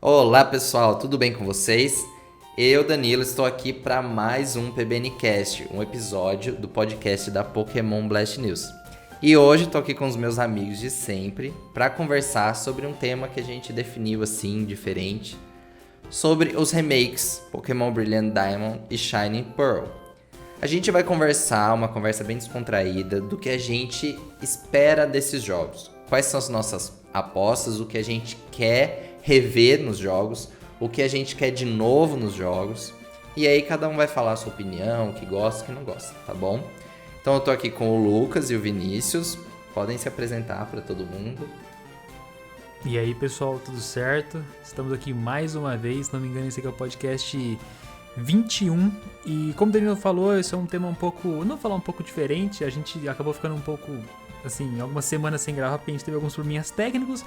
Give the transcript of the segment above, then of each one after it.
Olá pessoal, tudo bem com vocês? Eu, Danilo, estou aqui para mais um PBNcast, um episódio do podcast da Pokémon Blast News. E hoje estou aqui com os meus amigos de sempre para conversar sobre um tema que a gente definiu assim, diferente, sobre os remakes Pokémon Brilliant Diamond e Shining Pearl. A gente vai conversar, uma conversa bem descontraída, do que a gente espera desses jogos. Quais são as nossas apostas, o que a gente quer rever nos jogos, o que a gente quer de novo nos jogos. E aí cada um vai falar a sua opinião, o que gosta, o que não gosta, tá bom? Então eu tô aqui com o Lucas e o Vinícius. Podem se apresentar para todo mundo. E aí pessoal, tudo certo? Estamos aqui mais uma vez, se não me engano esse aqui é o podcast 21. E como o Danilo falou, esse é um tema um pouco, não vou falar um pouco diferente, a gente acabou ficando um pouco, assim, algumas semanas sem gravar porque a gente teve alguns probleminhas técnicos.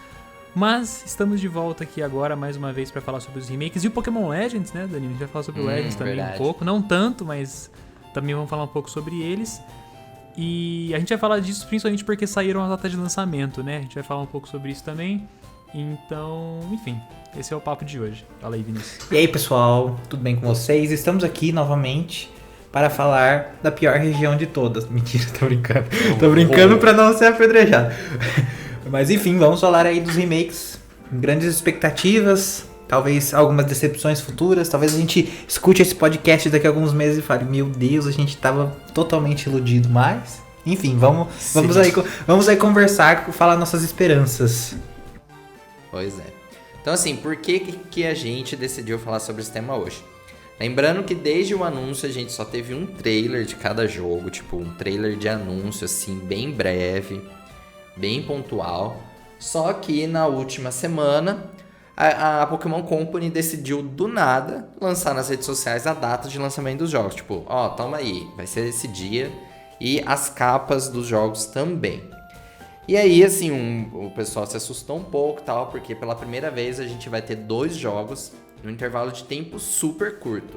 Mas estamos de volta aqui agora, mais uma vez, para falar sobre os remakes e o Pokémon Legends, né, Danilo? A gente vai falar sobre o Legends também verdade. Um pouco, não tanto, mas também vamos falar um pouco sobre eles. E a gente vai falar disso principalmente porque saíram as datas de lançamento, né? A gente vai falar um pouco sobre isso também. Então, enfim, esse é o papo de hoje. Fala aí, Vinícius. E aí, pessoal, tudo bem com vocês? Estamos aqui novamente para falar da pior região de todas. Mentira, tô brincando. Tô brincando para não ser apedrejado. Mas enfim, vamos falar aí dos remakes, grandes expectativas, talvez algumas decepções futuras, talvez a gente escute esse podcast daqui a alguns meses e fale, meu Deus, a gente tava totalmente iludido, mas enfim, vamos aí conversar, falar nossas esperanças. Pois é. Então assim, por que a gente decidiu falar sobre esse tema hoje? Lembrando que desde o anúncio a gente só teve um trailer de cada jogo, tipo um trailer de anúncio assim, bem breve, bem pontual, só que na última semana a Pokémon Company decidiu do nada lançar nas redes sociais a data de lançamento dos jogos, tipo, ó, toma aí, vai ser esse dia, e as capas dos jogos também. E aí, assim, o pessoal se assustou um pouco, tal, porque pela primeira vez a gente vai ter 2 jogos num intervalo de tempo super curto.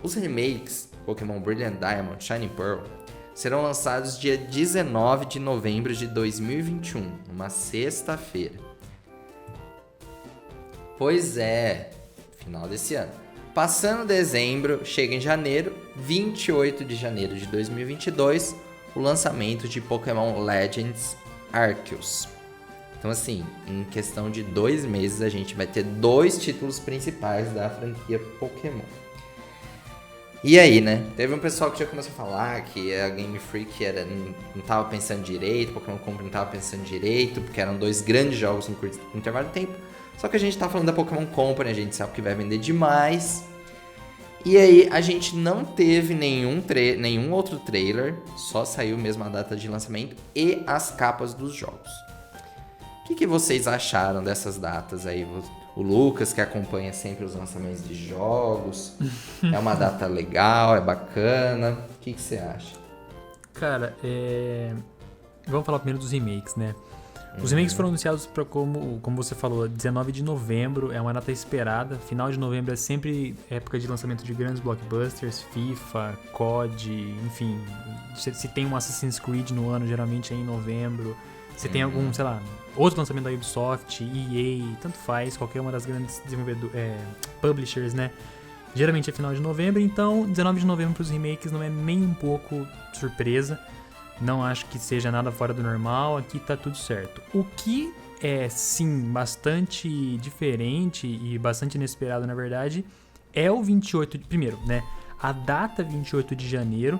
Os remakes Pokémon Brilliant Diamond, Shining Pearl serão lançados dia 19 de novembro de 2021, uma sexta-feira. Pois é, final desse ano. Passando dezembro, chega em janeiro, 28 de janeiro de 2022, o lançamento de Pokémon Legends Arceus. Então assim, em questão de 2 meses a gente vai ter 2 títulos principais da franquia Pokémon. E aí, né? Teve um pessoal que já começou a falar que a Game Freak não tava pensando direito, Pokémon Company não tava pensando direito, porque eram 2 grandes jogos no curto intervalo de tempo. Só que a gente tá falando da Pokémon Company, a gente sabe que vai vender demais. E aí, a gente não teve nenhum outro trailer, só saiu mesmo a data de lançamento e as capas dos jogos. O que vocês acharam dessas datas aí? O Lucas, que acompanha sempre os lançamentos de jogos. É uma data legal, é bacana. O que você acha? Cara, vamos falar primeiro dos remakes, né? Os remakes foram anunciados para, como você falou, 19 de novembro. É uma data esperada. Final de novembro é sempre época de lançamento de grandes blockbusters. FIFA, COD, enfim. Se tem um Assassin's Creed no ano, geralmente é em novembro. Se tem algum, sei lá, outro lançamento da Ubisoft, EA, tanto faz, qualquer uma das grandes publishers, né? Geralmente é final de novembro, então 19 de novembro para os remakes não é nem um pouco surpresa. Não acho que seja nada fora do normal, aqui tá tudo certo. O que é, sim, bastante diferente e bastante inesperado, na verdade, é o 28 de... Primeiro, né? A data 28 de janeiro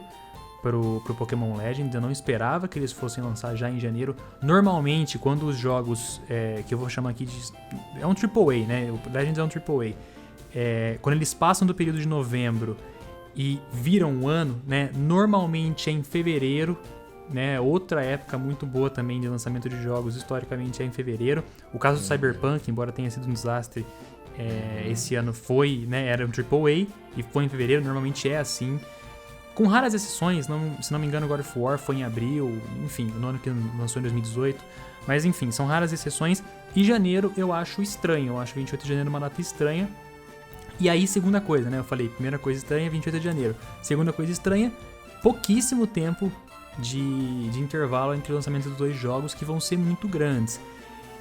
pro Pokémon Legends, eu não esperava que eles fossem lançar já em janeiro. Normalmente, quando os jogos, que eu vou chamar aqui de... É um AAA, né? O Legends é um AAA. Quando eles passam do período de novembro e viram um ano, né? Normalmente é em fevereiro, né? Outra época muito boa também de lançamento de jogos, historicamente, é em fevereiro. O caso do Cyberpunk, embora tenha sido um desastre, esse ano foi, né? Era um AAA e foi em fevereiro, normalmente é assim. Com raras exceções, se não me engano, God of War foi em abril, enfim, no ano que lançou em 2018. Mas enfim, são raras exceções. E janeiro eu acho estranho, eu acho 28 de janeiro uma data estranha. E aí, segunda coisa, né? Eu falei, primeira coisa estranha, 28 de janeiro. Segunda coisa estranha, pouquíssimo tempo de intervalo entre o lançamento dos 2 jogos que vão ser muito grandes.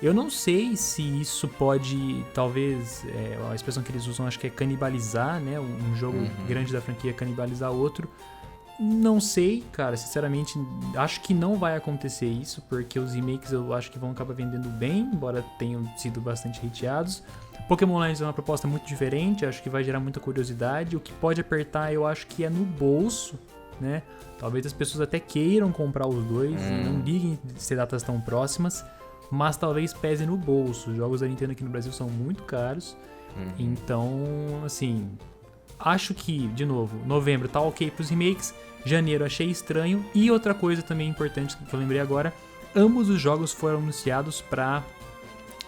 Eu não sei se isso pode, talvez, a expressão que eles usam acho que é canibalizar, né? Um jogo grande da franquia canibalizar outro. Não sei, cara, sinceramente, acho que não vai acontecer isso, porque os remakes eu acho que vão acabar vendendo bem, embora tenham sido bastante hateados. Pokémon Legends é uma proposta muito diferente, acho que vai gerar muita curiosidade. O que pode apertar, eu acho que é no bolso, né? Talvez as pessoas até queiram comprar os dois e não liguem de ser datas tão próximas, mas talvez pese no bolso. Os jogos da Nintendo aqui no Brasil são muito caros, então, assim, acho que, de novo, novembro tá ok pros remakes, janeiro achei estranho. E outra coisa também importante que eu lembrei agora, ambos os jogos foram anunciados para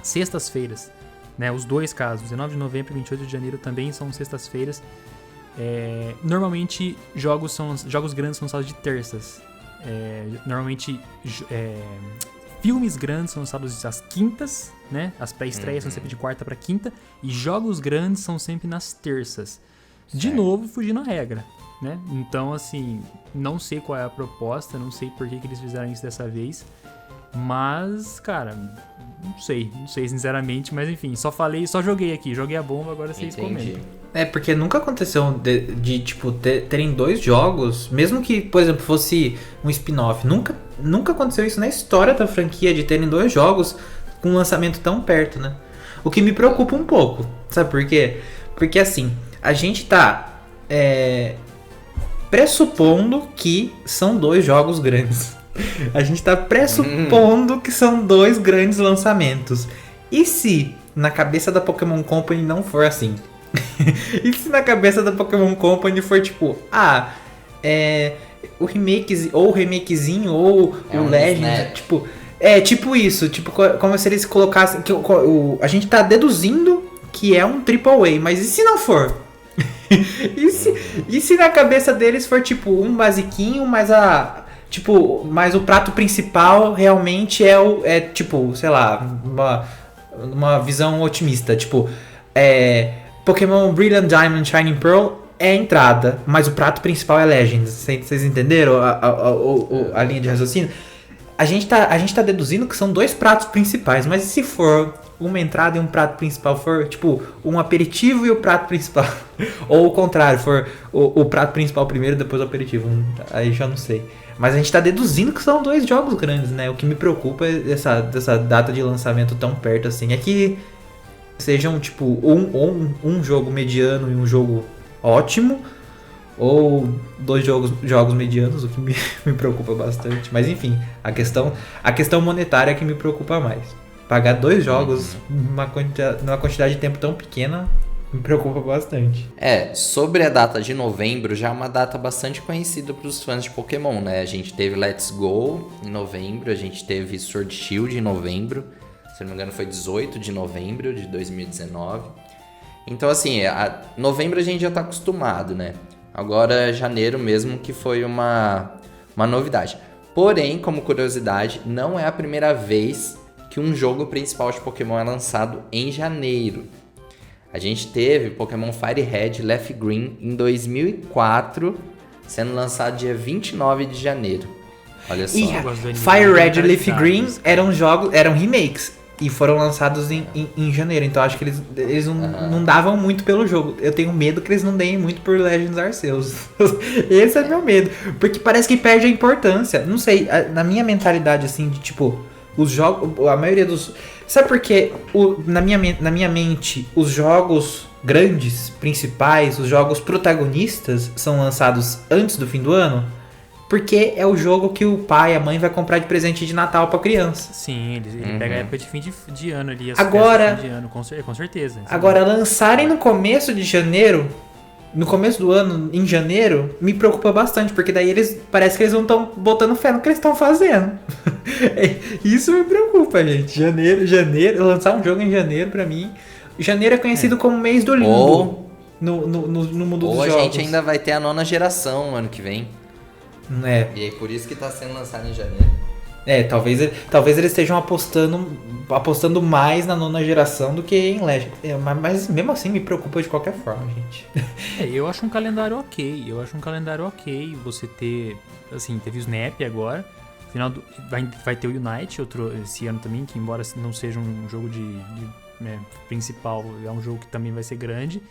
sextas-feiras, né? Os dois casos, 19 de novembro e 28 de janeiro também são sextas-feiras. Normalmente jogos grandes são lançados de terças. Normalmente filmes grandes são lançados às quintas, né? As pré-estreias são sempre de quarta para quinta, e jogos grandes são sempre nas terças. De novo, fugindo a regra, né? Então, assim, não sei qual é a proposta, não sei por que eles fizeram isso dessa vez, mas, cara, não sei sinceramente, mas enfim, só joguei aqui, joguei a bomba, agora vocês comentam. Porque nunca aconteceu de tipo, terem dois jogos, mesmo que, por exemplo, fosse um spin-off, nunca aconteceu isso na história da franquia, de terem dois jogos com um lançamento tão perto, né? O que me preocupa um pouco, sabe por quê? Porque, assim, a gente tá pressupondo que são dois jogos grandes. A gente tá pressupondo que são dois grandes lançamentos. E se na cabeça da Pokémon Company não for assim? E se na cabeça da Pokémon Company for tipo, o remake, ou o remakezinho, ou o Legends, tipo... tipo isso, tipo, como se eles colocassem... a gente tá deduzindo que é um AAA, mas e se não for? E se na cabeça deles for tipo um basiquinho, mas mas o prato principal realmente tipo, sei lá, uma visão otimista, tipo, Pokémon Brilliant Diamond Shining Pearl é a entrada, mas o prato principal é Legends. Vocês entenderam a linha de raciocínio? A gente tá deduzindo que são dois pratos principais, mas e se for uma entrada e um prato principal, for tipo um aperitivo e o prato principal? Ou o contrário, for o prato principal primeiro e depois o aperitivo? Aí já não sei. Mas a gente tá deduzindo que são dois jogos grandes, né? O que me preocupa é dessa data de lançamento tão perto assim. É que sejam tipo um jogo mediano e um jogo ótimo, ou dois jogos medianos, o que me preocupa bastante. Mas enfim, a questão monetária é que me preocupa mais. Pagar dois jogos numa quantidade de tempo tão pequena me preocupa bastante. Sobre a data de novembro, já é uma data bastante conhecida para os fãs de Pokémon, né? A gente teve Let's Go em novembro, a gente teve Sword Shield em novembro, se não me engano foi 18 de novembro de 2019. Então, assim, novembro a gente já tá acostumado, né? Agora, janeiro mesmo que foi uma novidade. Porém, como curiosidade, não é a primeira vez que um jogo principal de Pokémon é lançado em janeiro. A gente teve Pokémon Fire Red Leaf Green em 2004, sendo lançado dia 29 de janeiro. Olha só. E Fire Red e Leaf Green eram remakes e foram lançados em janeiro. Então acho que eles não davam muito pelo jogo. Eu tenho medo que eles não deem muito por Legends Arceus. Esse é meu medo. Porque parece que perde a importância. Não sei, na minha mentalidade assim, de tipo, os jogos, a maioria dos... Sabe por quê? Na minha mente, os jogos grandes, principais, os jogos protagonistas são lançados antes do fim do ano? Porque é o jogo que o pai e a mãe vai comprar de presente de Natal pra criança. Sim, ele pega a época de fim de ano ali, as agora, festas de fim de ano, com certeza. Agora, lançarem no começo de janeiro, no começo do ano, em janeiro, me preocupa bastante, porque daí parece que eles não estão botando fé no que eles estão fazendo. Isso me preocupa, gente. Janeiro, lançar um jogo em janeiro, pra mim... Janeiro é conhecido como mês do limbo no mundo dos jogos. Ou a gente ainda vai ter a 9ª geração ano que vem. E aí por isso que tá sendo lançado em janeiro. Talvez eles estejam apostando mais na 9ª geração do que em Legend. Mas mesmo assim me preocupa de qualquer forma, gente. Eu acho um calendário ok. Você ter, assim, teve o Snap agora. Vai ter o Unite esse ano também, que embora não seja um jogo principal, é um jogo que também vai ser grande.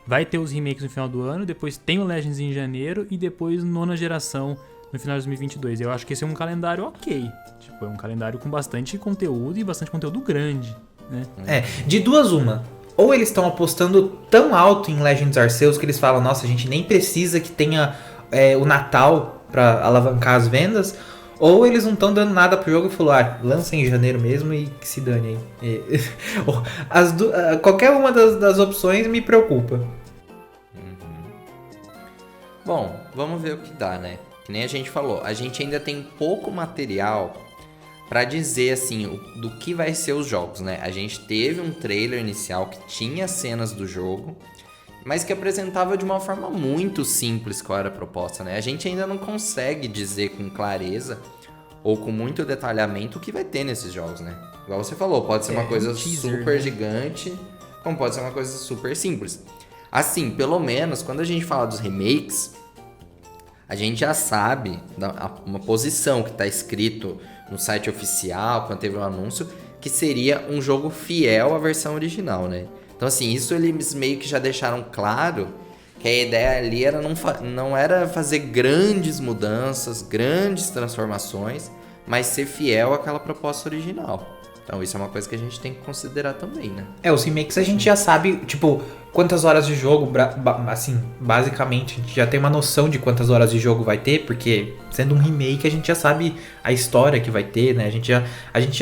Vai ter os remakes no final do ano, depois tem o Legends em janeiro e depois nona geração no final de 2022. Eu acho que esse é um calendário ok. Tipo, é um calendário com bastante conteúdo e bastante conteúdo grande, né? De duas uma. Ou eles estão apostando tão alto em Legends Arceus que eles falam, nossa, a gente nem precisa que tenha o Natal pra alavancar as vendas. Ou eles não estão dando nada pro jogo e falaram, lança em janeiro mesmo e que se dane aí. Qualquer uma das opções me preocupa. Bom, vamos ver o que dá, né? Que nem a gente falou, a gente ainda tem pouco material pra dizer, assim, do que vai ser os jogos, né? A gente teve um trailer inicial que tinha cenas do jogo, mas que apresentava de uma forma muito simples qual era a proposta, né? A gente ainda não consegue dizer com clareza ou com muito detalhamento o que vai ter nesses jogos, né? Igual você falou, pode ser uma coisa super gigante, como pode ser uma coisa super simples. Assim, pelo menos, quando a gente fala dos remakes, a gente já sabe uma posição que está escrito no site oficial, quando teve um anúncio, que seria um jogo fiel à versão original, né? Então, assim, isso eles meio que já deixaram claro que a ideia ali era não era fazer grandes mudanças, grandes transformações, mas ser fiel àquela proposta original. Então, isso é uma coisa que a gente tem que considerar também, né? Os remakes a gente já sabe, tipo, quantas horas de jogo, assim, basicamente, a gente já tem uma noção de quantas horas de jogo vai ter, porque sendo um remake a gente já sabe a história que vai ter, né? A gente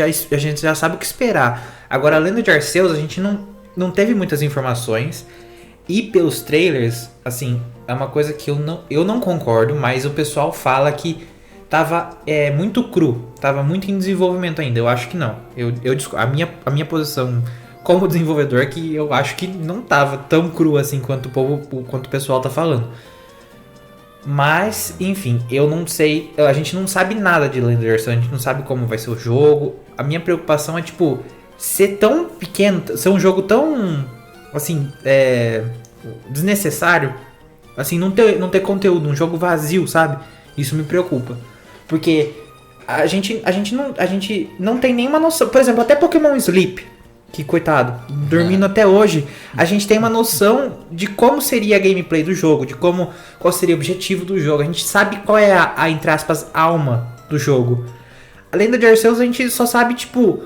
já sabe o que esperar. Agora, a Lenda de Arceus, a gente não teve muitas informações, e pelos trailers, assim, é uma coisa que eu não concordo, mas o pessoal fala que tava muito cru, tava muito em desenvolvimento ainda. Eu acho que não. A minha posição como desenvolvedor é que eu acho que não tava tão cru assim quanto o pessoal tá falando. Mas, enfim, eu não sei. A gente não sabe nada de Legend of Arceus, a gente não sabe como vai ser o jogo. A minha preocupação é, tipo, ser tão pequeno, ser um jogo tão, assim, desnecessário. Assim, não ter conteúdo, um jogo vazio, sabe? Isso me preocupa. Porque a gente não tem nenhuma noção. Por exemplo, até Pokémon Sleep, que coitado, dormindo até hoje, a gente tem uma noção de como seria a gameplay do jogo, de qual seria o objetivo do jogo. A gente sabe qual é a entre aspas, alma do jogo. A Lenda de Arceus a gente só sabe, tipo,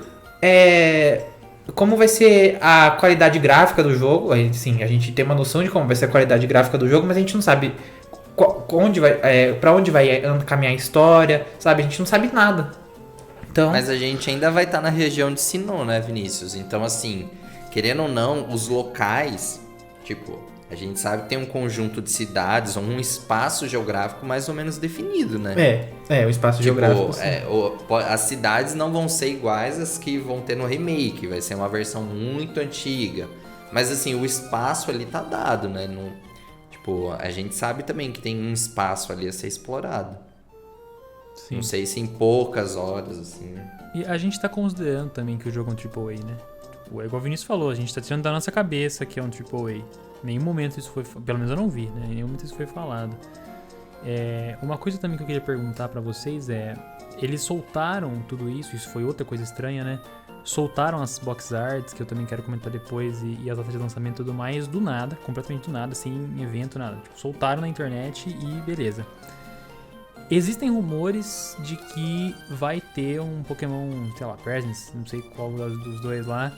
como vai ser a qualidade gráfica do jogo. Sim, a gente tem uma noção de como vai ser a qualidade gráfica do jogo, mas a gente não sabe pra onde vai caminhar a história, sabe? A gente não sabe nada. Então... Mas a gente ainda vai estar na região de Sinnoh, né, Vinícius? Então, assim, querendo ou não, os locais, tipo, a gente sabe que tem um conjunto de cidades, um espaço geográfico mais ou menos definido, né? O espaço geográfico. As cidades não vão ser iguais às que vão ter no remake, vai ser uma versão muito antiga. Mas, assim, o espaço ali tá dado, né? A gente sabe também que tem um espaço ali a ser explorado. Sim. Não sei se em poucas horas, assim, né? E a gente tá considerando também que o jogo é um AAA, né? É igual o Vinícius falou, a gente tá tirando da nossa cabeça que é um AAA. Em nenhum momento isso foi... Pelo menos eu não vi, né? Em nenhum momento isso foi falado. Uma coisa também que eu queria perguntar pra vocês eles soltaram tudo isso foi outra coisa estranha, né? Soltaram as box arts, que eu também quero comentar depois, e as datas de lançamento e tudo mais, do nada, completamente do nada, sem evento, nada. Tipo, soltaram na internet e beleza. Existem rumores de que vai ter um Pokémon, sei lá, Presence, não sei qual dos dois lá,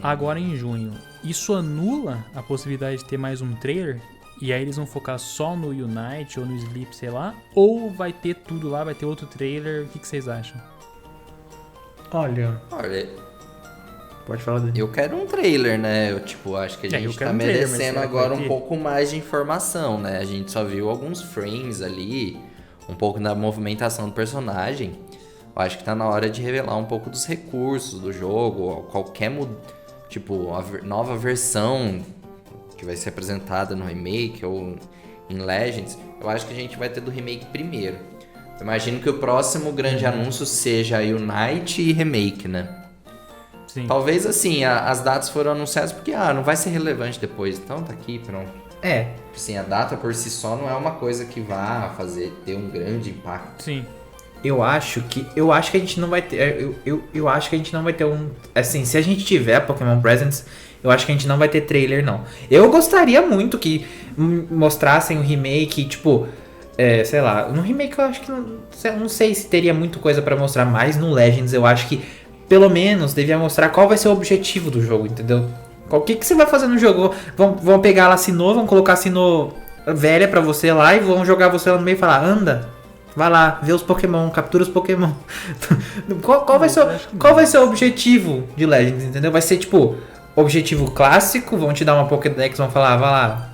agora em junho. Isso anula a possibilidade de ter mais um trailer? E aí eles vão focar só no Unite ou no Sleep, sei lá? Ou vai ter tudo lá, vai ter outro trailer? O que vocês acham? Olha... Pode falar dele. Eu quero um trailer, né? Acho que a gente tá merecendo agora um pouco mais de informação, né? A gente só viu alguns frames ali, um pouco da movimentação do personagem. Eu acho que tá na hora de revelar um pouco dos recursos do jogo, a nova versão que vai ser apresentada no remake ou em Legends. Eu acho que a gente vai ter do remake primeiro. Eu imagino que o próximo grande anúncio seja Unite e remake, né? Sim. Talvez, assim, as datas foram anunciadas porque, não vai ser relevante depois. Então tá aqui, pronto. Assim, a data por si só não é uma coisa que vá ter um grande impacto. Sim. eu acho que a gente não vai ter. Eu acho que a gente não vai ter um. Assim, se a gente tiver Pokémon Presents, eu acho que a gente não vai ter trailer, não. Eu gostaria muito que mostrassem um remake, tipo. Sei lá, no remake eu acho que não sei se teria muita coisa pra mostrar, mas no Legends eu acho que pelo menos devia mostrar qual vai ser o objetivo do jogo, entendeu? O que você vai fazer no jogo? Vão pegar lá Sinnoh, vão colocar Sinnoh velha pra você lá e vão jogar você lá no meio e falar, anda, vai lá, vê os Pokémon, captura os Pokémon. qual vai ser o objetivo de Legends, entendeu? Vai ser tipo, objetivo clássico, vão te dar uma Pokédex, vão falar, vai lá,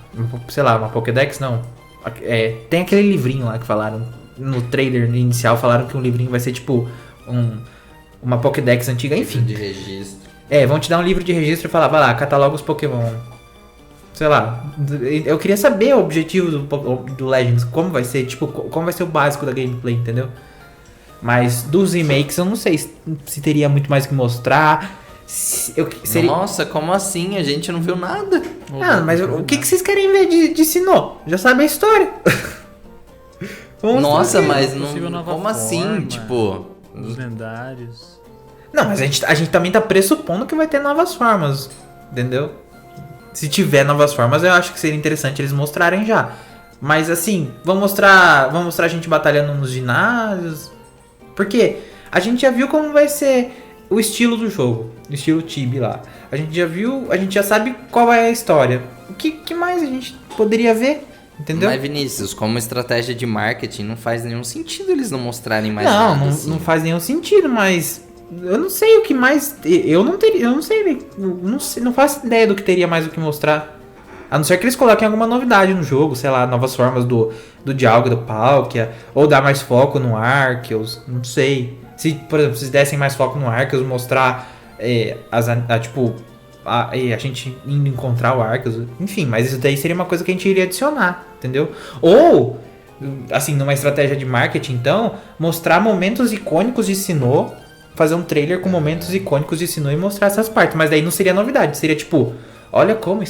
sei lá, uma Pokédex não. Tem aquele livrinho lá que falaram, no trailer inicial falaram que um livrinho vai ser tipo uma Pokédex antiga, enfim. De registro. Vão te dar um livro de registro e falar, vai lá, cataloga os Pokémon. Sei lá, eu queria saber o objetivo do Legends, como vai ser, tipo, como vai ser o básico da gameplay, entendeu? Mas dos remakes eu não sei se teria muito mais o que mostrar. Nossa, como assim? A gente não viu nada. Mas o que vocês querem ver de Sinnoh? Já sabe a história. Nossa, mas não. Como forma, assim? Tipo. Os lendários. Não, mas a gente também tá pressupondo que vai ter novas formas. Entendeu? Se tiver novas formas, eu acho que seria interessante eles mostrarem já. Mas assim, vão mostrar a gente batalhando nos ginásios. Porque a gente já viu como vai ser o estilo do jogo, o estilo Chibi lá. A gente já viu, a gente já sabe qual é a história. O que mais a gente poderia ver? Entendeu? Mas Vinícius, como estratégia de marketing, não faz nenhum sentido eles não mostrarem mais nada. Não faz nenhum sentido, mas eu não sei o que mais. Eu não faço ideia do que teria mais o que mostrar. A não ser que eles coloquem alguma novidade no jogo, sei lá, novas formas do Dialga, do Palkia, ou dar mais foco no Arceus, não sei. Se, por exemplo, se dessem mais foco no Arceus, mostrar a gente indo encontrar o Arceus, enfim, mas isso daí seria uma coisa que a gente iria adicionar, entendeu? Ou, assim, numa estratégia de marketing, então, mostrar momentos icônicos de Sinnoh, fazer um trailer com momentos icônicos de Sinnoh e mostrar essas partes, mas daí não seria novidade, seria tipo, olha como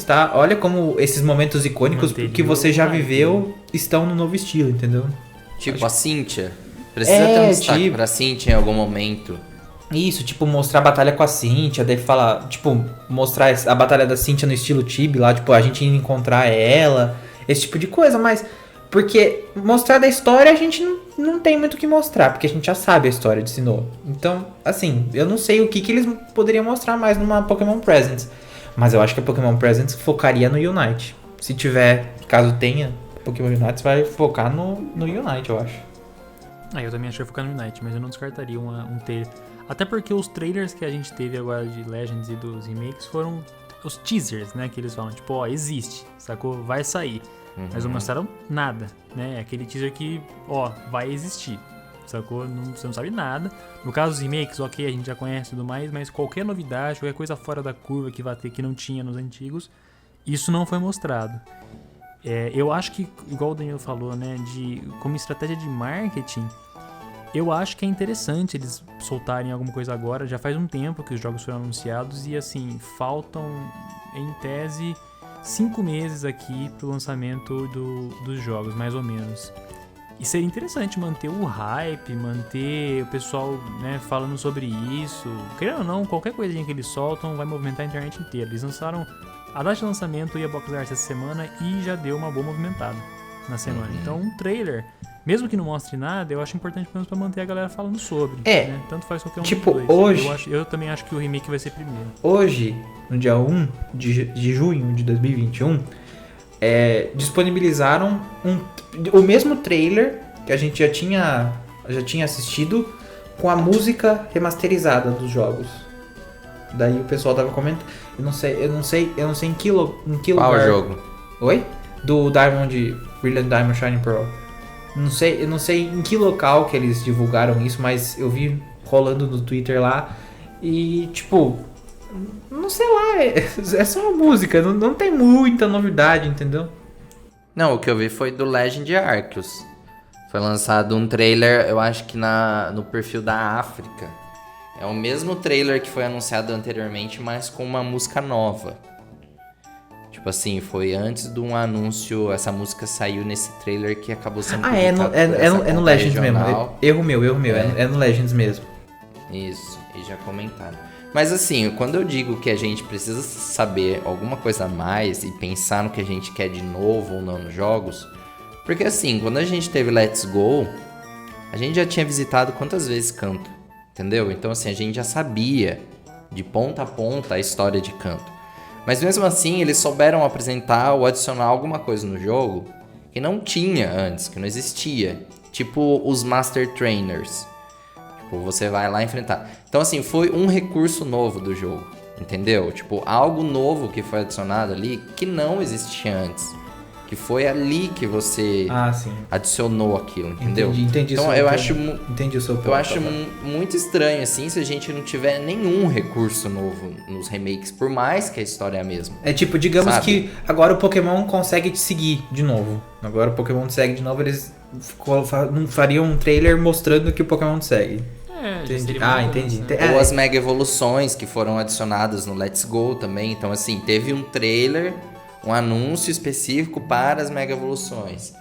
esses momentos icônicos que você já viveu estão no novo estilo, entendeu? Tipo, a Cynthia. Precisa ter um destaque pra Cynthia em algum momento. Isso, tipo, mostrar a batalha com a Cynthia, daí falar, tipo, mostrar a batalha da Cynthia no estilo Chibi lá, tipo, a gente indo encontrar ela, esse tipo de coisa, mas porque mostrar da história a gente não tem muito o que mostrar, porque a gente já sabe a história de Sinnoh. Então, assim, eu não sei o que eles poderiam mostrar mais numa Pokémon Presents, mas eu acho que a Pokémon Presents focaria no Unite. Se tiver, caso tenha, Pokémon Unite vai focar no Unite, eu acho. Eu também achei focar no Unite, mas eu não descartaria um trailer. Até porque os trailers que a gente teve agora de Legends e dos remakes foram os teasers, né? Que eles falam, tipo, existe, sacou? Vai sair. Mas não mostraram nada, né? Aquele teaser que, vai existir, sacou? Você não sabe nada. No caso dos remakes, ok, a gente já conhece e tudo mais, mas qualquer novidade, qualquer coisa fora da curva que vai ter que não tinha nos antigos, isso não foi mostrado. Eu acho que, igual o Danilo falou, né? Como estratégia de marketing, eu acho que é interessante eles soltarem alguma coisa agora. Já faz um tempo que os jogos foram anunciados e, assim, faltam, em tese, 5 meses aqui pro lançamento dos jogos, mais ou menos. E seria interessante manter o hype, manter o pessoal, né, falando sobre isso. Querendo ou não, qualquer coisinha que eles soltam vai movimentar a internet inteira. Eles lançaram a data de lançamento e a Box Art essa semana e já deu uma boa movimentada na semana. Então, um trailer, mesmo que não mostre nada, eu acho importante pelo menos pra manter a galera falando sobre. Né? Tanto faz qualquer um tipo, dos dois. Hoje, eu também acho que o remake vai ser primeiro. Hoje, no dia 1 de junho de 2021, disponibilizaram o mesmo trailer que a gente já tinha assistido com a música remasterizada dos jogos. Daí o pessoal tava comentando. Eu não sei em que lugar. Qual jogo? Oi? Do Brilliant Diamond Shining Pearl. Eu não sei em que local que eles divulgaram isso, mas eu vi rolando no Twitter lá. E tipo, não sei lá, é só uma música, não tem muita novidade, entendeu? Não, o que eu vi foi do Legend Arceus. Foi lançado um trailer, eu acho que no perfil da África. É o mesmo trailer que foi anunciado anteriormente, mas com uma música nova. Tipo assim, foi antes de um anúncio, essa música saiu nesse trailer que acabou sendo é no, publicado por essa no conta Legends regional. mesmo. Erro meu. É no Legends mesmo. Isso, e já comentaram. Mas assim, quando eu digo que a gente precisa saber alguma coisa a mais e pensar no que a gente quer de novo ou não nos jogos, porque assim, quando a gente teve Let's Go, a gente já tinha visitado quantas vezes Canto, entendeu? Então assim, a gente já sabia de ponta a ponta a história de Canto. Mas mesmo assim, eles souberam apresentar ou adicionar alguma coisa no jogo que não tinha antes, que não existia. Tipo os Master Trainers. Tipo, você vai lá enfrentar. Então assim, foi um recurso novo do jogo, entendeu? Tipo, algo novo que foi adicionado ali que não existia antes. Que foi ali que você adicionou aquilo, entendeu? Entendi então entendi o seu ponto. Eu acho muito estranho, assim, se a gente não tiver nenhum recurso novo nos remakes, por mais que a história é a mesma. É tipo, digamos sabe? Que agora o Pokémon consegue te seguir de novo. Agora o Pokémon te segue de novo, eles não fariam um trailer mostrando que o Pokémon te segue. Entendi. Ou as Mega Evoluções que foram adicionadas no Let's Go também. Então, assim, teve um trailer, um anúncio específico para as Mega Evoluções.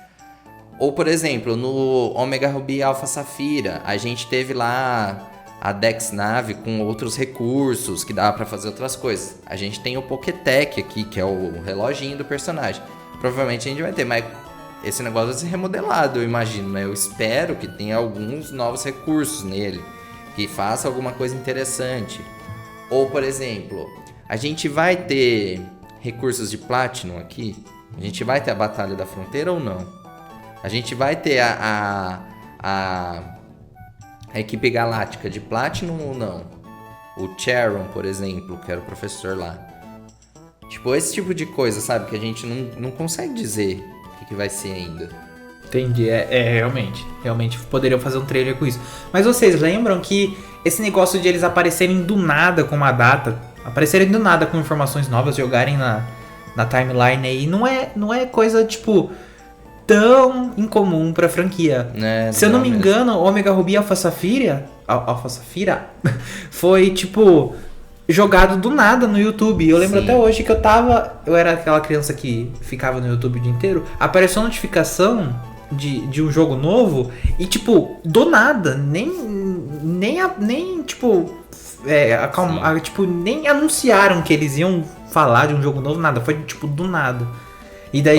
Ou, por exemplo, no Omega Ruby Alpha Safira, a gente teve lá a Dex Nave com outros recursos que dava para fazer outras coisas. A gente tem o Pokétech aqui, que é o reloginho do personagem. Provavelmente a gente vai ter, mas esse negócio vai ser remodelado, eu imagino, né? Eu espero que tenha alguns novos recursos nele, que faça alguma coisa interessante. Ou, por exemplo, a gente vai ter recursos de Platinum aqui? A gente vai ter a Batalha da Fronteira ou não? A gente vai ter a equipe galáctica de Platinum ou não? O Charon, por exemplo, que era o professor lá. Tipo, esse tipo de coisa, sabe? Que a gente não consegue dizer o que vai ser ainda. Entendi, realmente poderiam fazer um trailer com isso. Mas vocês lembram que esse negócio de eles aparecerem do nada com uma data, aparecerem do nada com informações novas, jogarem na timeline aí, não é coisa, tipo, tão incomum pra franquia. Se eu não me engano, Omega Ruby Alpha Safira foi, tipo, jogado do nada no YouTube. Eu lembro até hoje que eu era aquela criança que ficava no YouTube o dia inteiro, apareceu a notificação de um jogo novo e, tipo, do nada, tipo, nem anunciaram que eles iam falar de um jogo novo, nada, foi tipo do nada. E daí,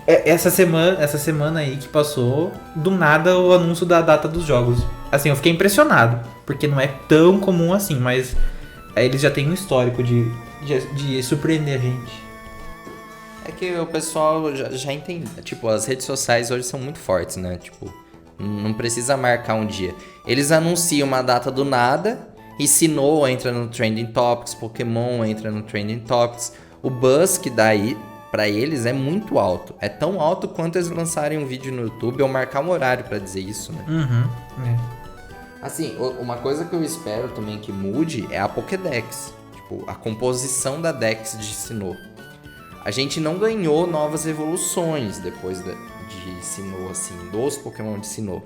essa semana aí que passou, do nada o anúncio da data dos jogos. Assim, eu fiquei impressionado, porque não é tão comum assim, mas eles já têm um histórico de surpreender a gente. É que o pessoal já entende. Tipo, as redes sociais hoje são muito fortes, né? Tipo, não precisa marcar um dia. Eles anunciam uma data do nada, e Sinnoh entra no Trending Topics, Pokémon entra no Trending Topics. O buzz que dá aí pra eles é muito alto. É tão alto quanto eles lançarem um vídeo no YouTube ou marcar um horário pra dizer isso, né? Assim, uma coisa que eu espero também que mude é a Pokédex. Tipo, a composição da Dex de Sinnoh. A gente não ganhou novas evoluções depois de Sinnoh, assim, dos Pokémon de Sinnoh.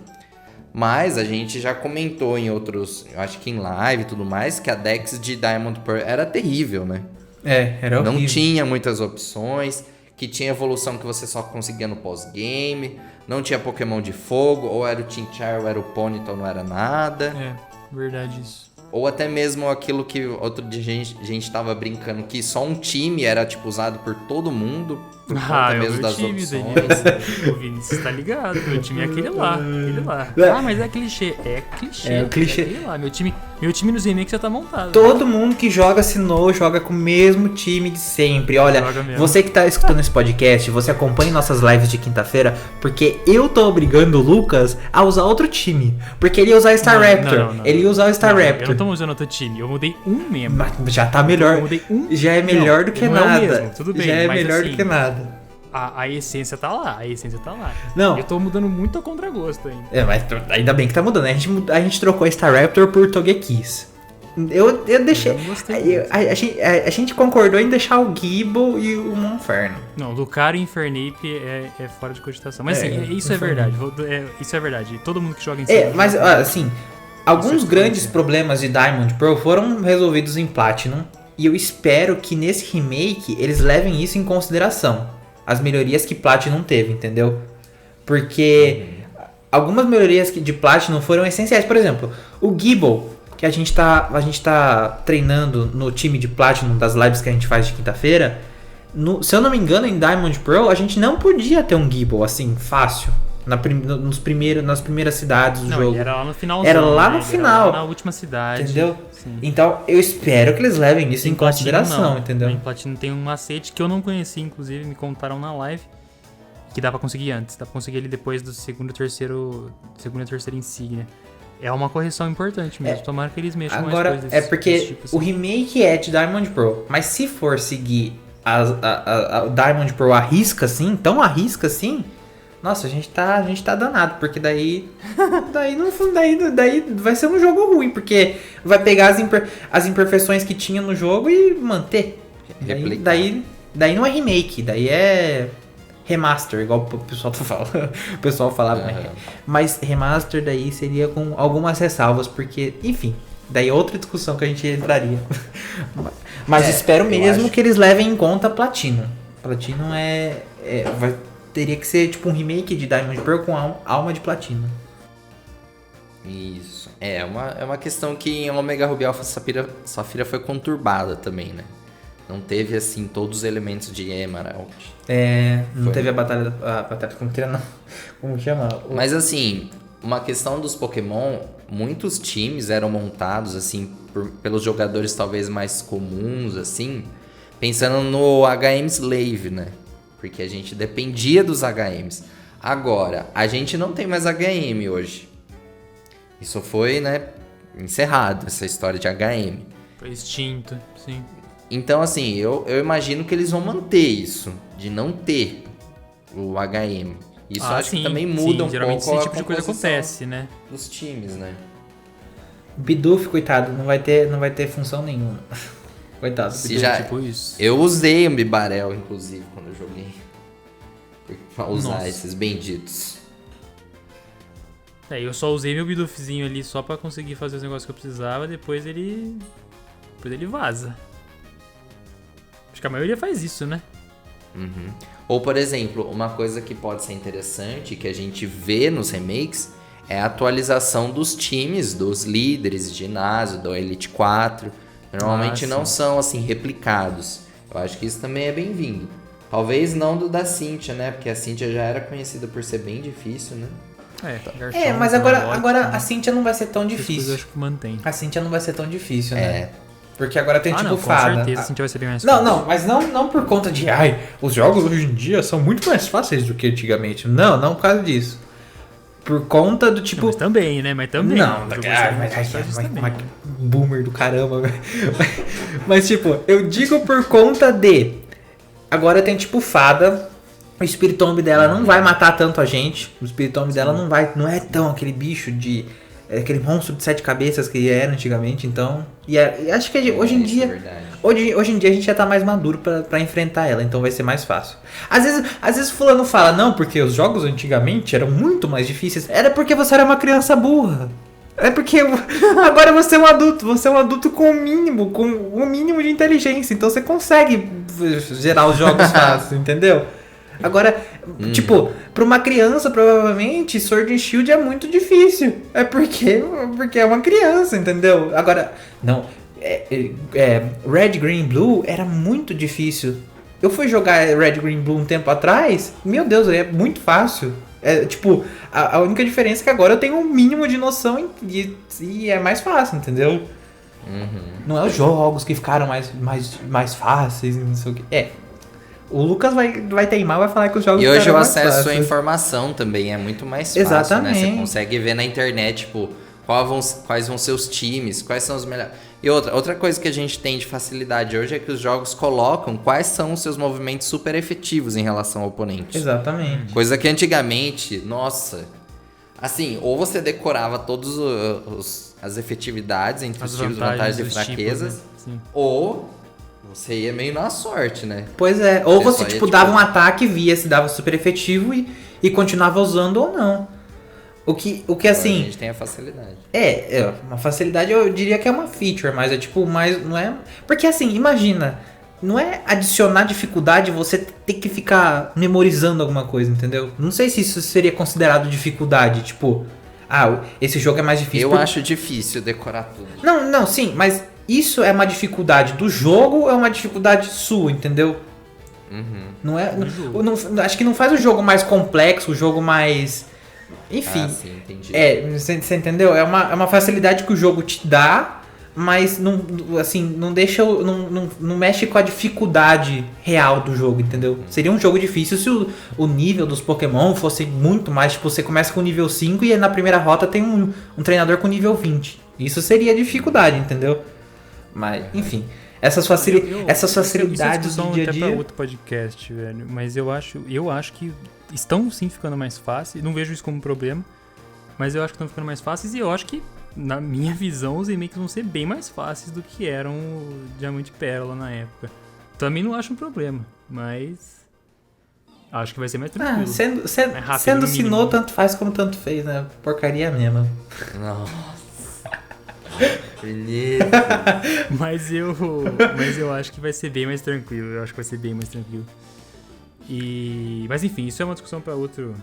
Mas a gente já comentou em outros, eu acho que em live e tudo mais, que a Dex de Diamond Pearl era terrível, né? Era horrível. Não tinha muitas opções, que tinha evolução que você só conseguia no pós-game, não tinha Pokémon de fogo, ou era o Chinchar ou era o Ponyta ou não era nada. Verdade isso. Ou até mesmo aquilo que outro dia a gente tava brincando, que só um time era, tipo, usado por todo mundo, por conta mesmo das opções. O Vinícius tá ligado, meu time é aquele lá. Mas é clichê. É clichê. É o clichê. É aquele lá. Meu time nos remakes já tá montado. Todo mundo que joga Sinnoh joga com o mesmo time de sempre. Olha, você que tá escutando esse podcast, você acompanha nossas lives de quinta-feira, porque eu tô obrigando o Lucas a usar outro time. Porque ele ia usar o Staraptor. Ele ia usar o Staraptor. Eu não tô usando outro time, eu mudei um membro. Mas já tá melhor. Eu mudei um. Já é melhor do que nada. É o mesmo, tudo bem, já é mas melhor assim, do que nada. A essência tá lá, Não. Eu tô mudando muito a contragosto ainda. Mas ainda bem que tá mudando, né? A gente trocou a Staraptor por Togekiss. Eu deixei. Eu não gostei a gente concordou em deixar o Gible e o Monferno. Não, Lucario e Infernape é fora de cogitação. Mas assim, isso é verdade. Isso é verdade. Todo mundo que joga em cima. Mas assim, alguns grandes problemas de Diamond Pearl foram resolvidos em Platinum. E eu espero que nesse remake eles levem isso em consideração. As melhorias que Platinum teve, entendeu? Porque algumas melhorias de Platinum foram essenciais. Por exemplo, o Gible, que a gente tá treinando no time de Platinum das lives que a gente faz de quinta-feira. Se eu não me engano, em Diamond Pearl, a gente não podia ter um Gible assim, fácil. Nas primeiras cidades do jogo. Era lá no finalzinho. Era lá no final. Era lá na última cidade. Entendeu? Sim. Então, eu espero que eles levem isso em consideração, não. entendeu? Em Platinum tem um macete que eu não conheci, inclusive, me contaram na live, que dá pra conseguir antes. Dá pra conseguir ele depois do segunda e terceira insígnia. É uma correção importante mesmo. Tomara que eles mexam agora, mais coisas. Porque tipo assim. o remake é de Diamond Pearl, mas se for seguir a Diamond Pearl arrisca assim, tão arrisca assim, nossa, a gente tá danado, porque daí vai ser um jogo ruim, porque vai pegar as imperfeições que tinha no jogo e manter. Daí não é remake, daí é remaster, igual o pessoal falando. O pessoal falava, né? Mas remaster daí seria com algumas ressalvas, porque, enfim, daí é outra discussão que a gente entraria. Mas espero mesmo que eles levem em conta Platinum. Platinum teria que ser tipo um remake de Diamond Pearl com alma de Platinum. Isso. É uma questão que em Omega Ruby Alpha Safira foi conturbada também, né? Não teve, assim, todos os elementos de Emerald. Não teve a batalha não. Como chama? Mas, assim, uma questão dos Pokémon, muitos times eram montados, assim, pelos jogadores talvez mais comuns, assim, pensando no HM Slave, né? Porque a gente dependia dos HMs. Agora, a gente não tem mais HM hoje. Isso foi, né, encerrado, essa história de HM. Foi extinto, sim. Então, assim, eu imagino que eles vão manter isso, de não ter o HM. Isso acho que também muda um geralmente pouco esse tipo de coisa acontece, né? Dos times, né? Bidoof, coitado, não vai ter função nenhuma. Coitado. Tipo isso. Eu usei o Bibarel, inclusive, quando eu joguei. Pra usar Nossa. esses benditos. Eu só usei meu Bidoofzinho ali só pra conseguir fazer os negócios que eu precisava, depois ele vaza. Acho que a maioria faz isso, né? Uhum. Ou, por exemplo, uma coisa que pode ser interessante, que a gente vê nos remakes, é a atualização dos times, dos líderes de ginásio, do Elite 4. Normalmente não são, assim, replicados. Eu acho que isso também é bem-vindo. Talvez não do da Cynthia, né? Porque a Cynthia já era conhecida por ser bem difícil, né? Mas agora a Cynthia não vai ser tão difícil. Eu acho que mantém. A Cynthia não vai ser tão difícil, né? Porque agora tem tipo não, fada. Com certeza, a Cynthia vai ser bem mais fácil. Não, mas não por conta de os jogos hoje em dia são muito mais fáceis do que antigamente. Não por causa disso. Por conta do tipo. Não, mas também, né? Mas também. Mas boomer do caramba. Mas tipo, eu digo por conta de. Agora tem tipo fada. O Spiritomb dela não vai matar tanto a gente. O Spiritomb dela não é tão aquele bicho de. Aquele monstro de 7 cabeças que era antigamente, então. E acho que hoje em dia. Hoje em dia a gente já tá mais maduro pra enfrentar ela, então vai ser mais fácil. Às vezes fulano fala, não, porque os jogos antigamente eram muito mais difíceis. Era porque você era uma criança burra. É porque agora você é um adulto com o mínimo de inteligência, então você consegue gerar os jogos fáceis, entendeu? Agora, tipo, pra uma criança, provavelmente, Sword and Shield é muito difícil. É porque é uma criança, entendeu? Agora, não, Red, Green, Blue era muito difícil. Eu fui jogar Red, Green, Blue um tempo atrás, meu Deus, é muito fácil. Tipo, a única diferença é que agora eu tenho um mínimo de noção e é mais fácil, entendeu? Não é os jogos que ficaram mais fáceis, não sei o que. O Lucas vai teimar, vai falar que os jogos ficaram mais fáceis. E hoje o acesso à fáceis. informação também é muito mais fácil, Exatamente. né? Você consegue ver na internet, tipo, quais vão ser os times, quais são os melhores. E outra coisa que a gente tem de facilidade hoje é que os jogos colocam quais são os seus movimentos super efetivos em relação ao oponente. Exatamente. Coisa que antigamente, nossa, assim, ou você decorava todas as efetividades entre os tipos, vantagens e fraquezas, tipos, né? ou você ia meio na sorte, né? Pois é, ou você ia, dava um ataque, via se dava super efetivo e continuava usando ou não. O que Agora assim... a gente tem a facilidade. Uma facilidade eu diria que é uma feature, mas é tipo mais... Não é... Porque assim, imagina, não é adicionar dificuldade você ter que ficar memorizando alguma coisa, entendeu? Não sei se isso seria considerado dificuldade, tipo... esse jogo é mais difícil. Eu acho difícil decorar tudo. Não, sim, mas isso é uma dificuldade do jogo ou é uma dificuldade sua, entendeu? Não é... acho que não faz o jogo mais complexo, o jogo mais... Enfim. Sim, entendi. Você entendeu? É uma facilidade que o jogo te dá, mas não, assim, não deixa. Não mexe com a dificuldade real do jogo, entendeu? Seria um jogo difícil se o nível dos Pokémon fosse muito mais. Tipo, você começa com nível 5 e na primeira rota tem um treinador com nível 20. Isso seria dificuldade, entendeu? Mas, enfim. Essas facilidades do dia a dia. Até pra outro podcast, velho. Mas eu acho que estão sim ficando mais fáceis. Não vejo isso como um problema. Mas eu acho que estão ficando mais fáceis. E eu acho que, na minha visão, os remakes vão ser bem mais fáceis do que eram o Diamante e Pérola na época. Também não acho um problema. Mas acho que vai ser mais tranquilo. Sendo Sinnoh, tanto faz como tanto fez, né? Porcaria mesmo. Nossa. Beleza. Mas eu acho que vai ser bem mais tranquilo. Mas enfim, isso é uma discussão para outro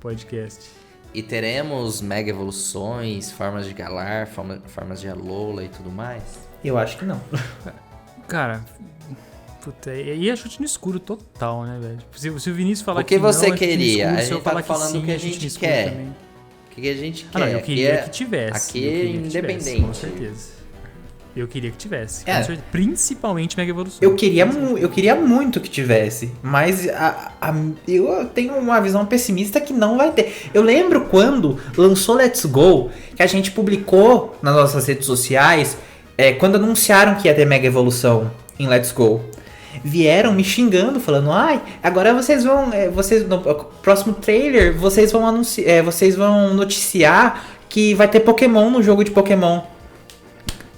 podcast. E teremos mega evoluções, formas de Galar, formas de Alola e tudo mais? Eu acho que não. Cara, puta, e é chute no escuro total, né, velho? Se o Vinícius falar o que você não, queria? Escuro, a gente tá falando o que a gente quer. O que a gente quer? Não, eu queria que tivesse. Aqui é independente. Com certeza. Eu queria que tivesse. Principalmente Mega Evolução. Eu queria muito que tivesse. Mas eu tenho uma visão pessimista que não vai ter. Eu lembro quando lançou Let's Go, que a gente publicou nas nossas redes sociais, quando anunciaram que ia ter Mega Evolução em Let's Go. Vieram me xingando, falando, agora vocês vão, no próximo trailer, vocês vão noticiar que vai ter Pokémon no jogo de Pokémon.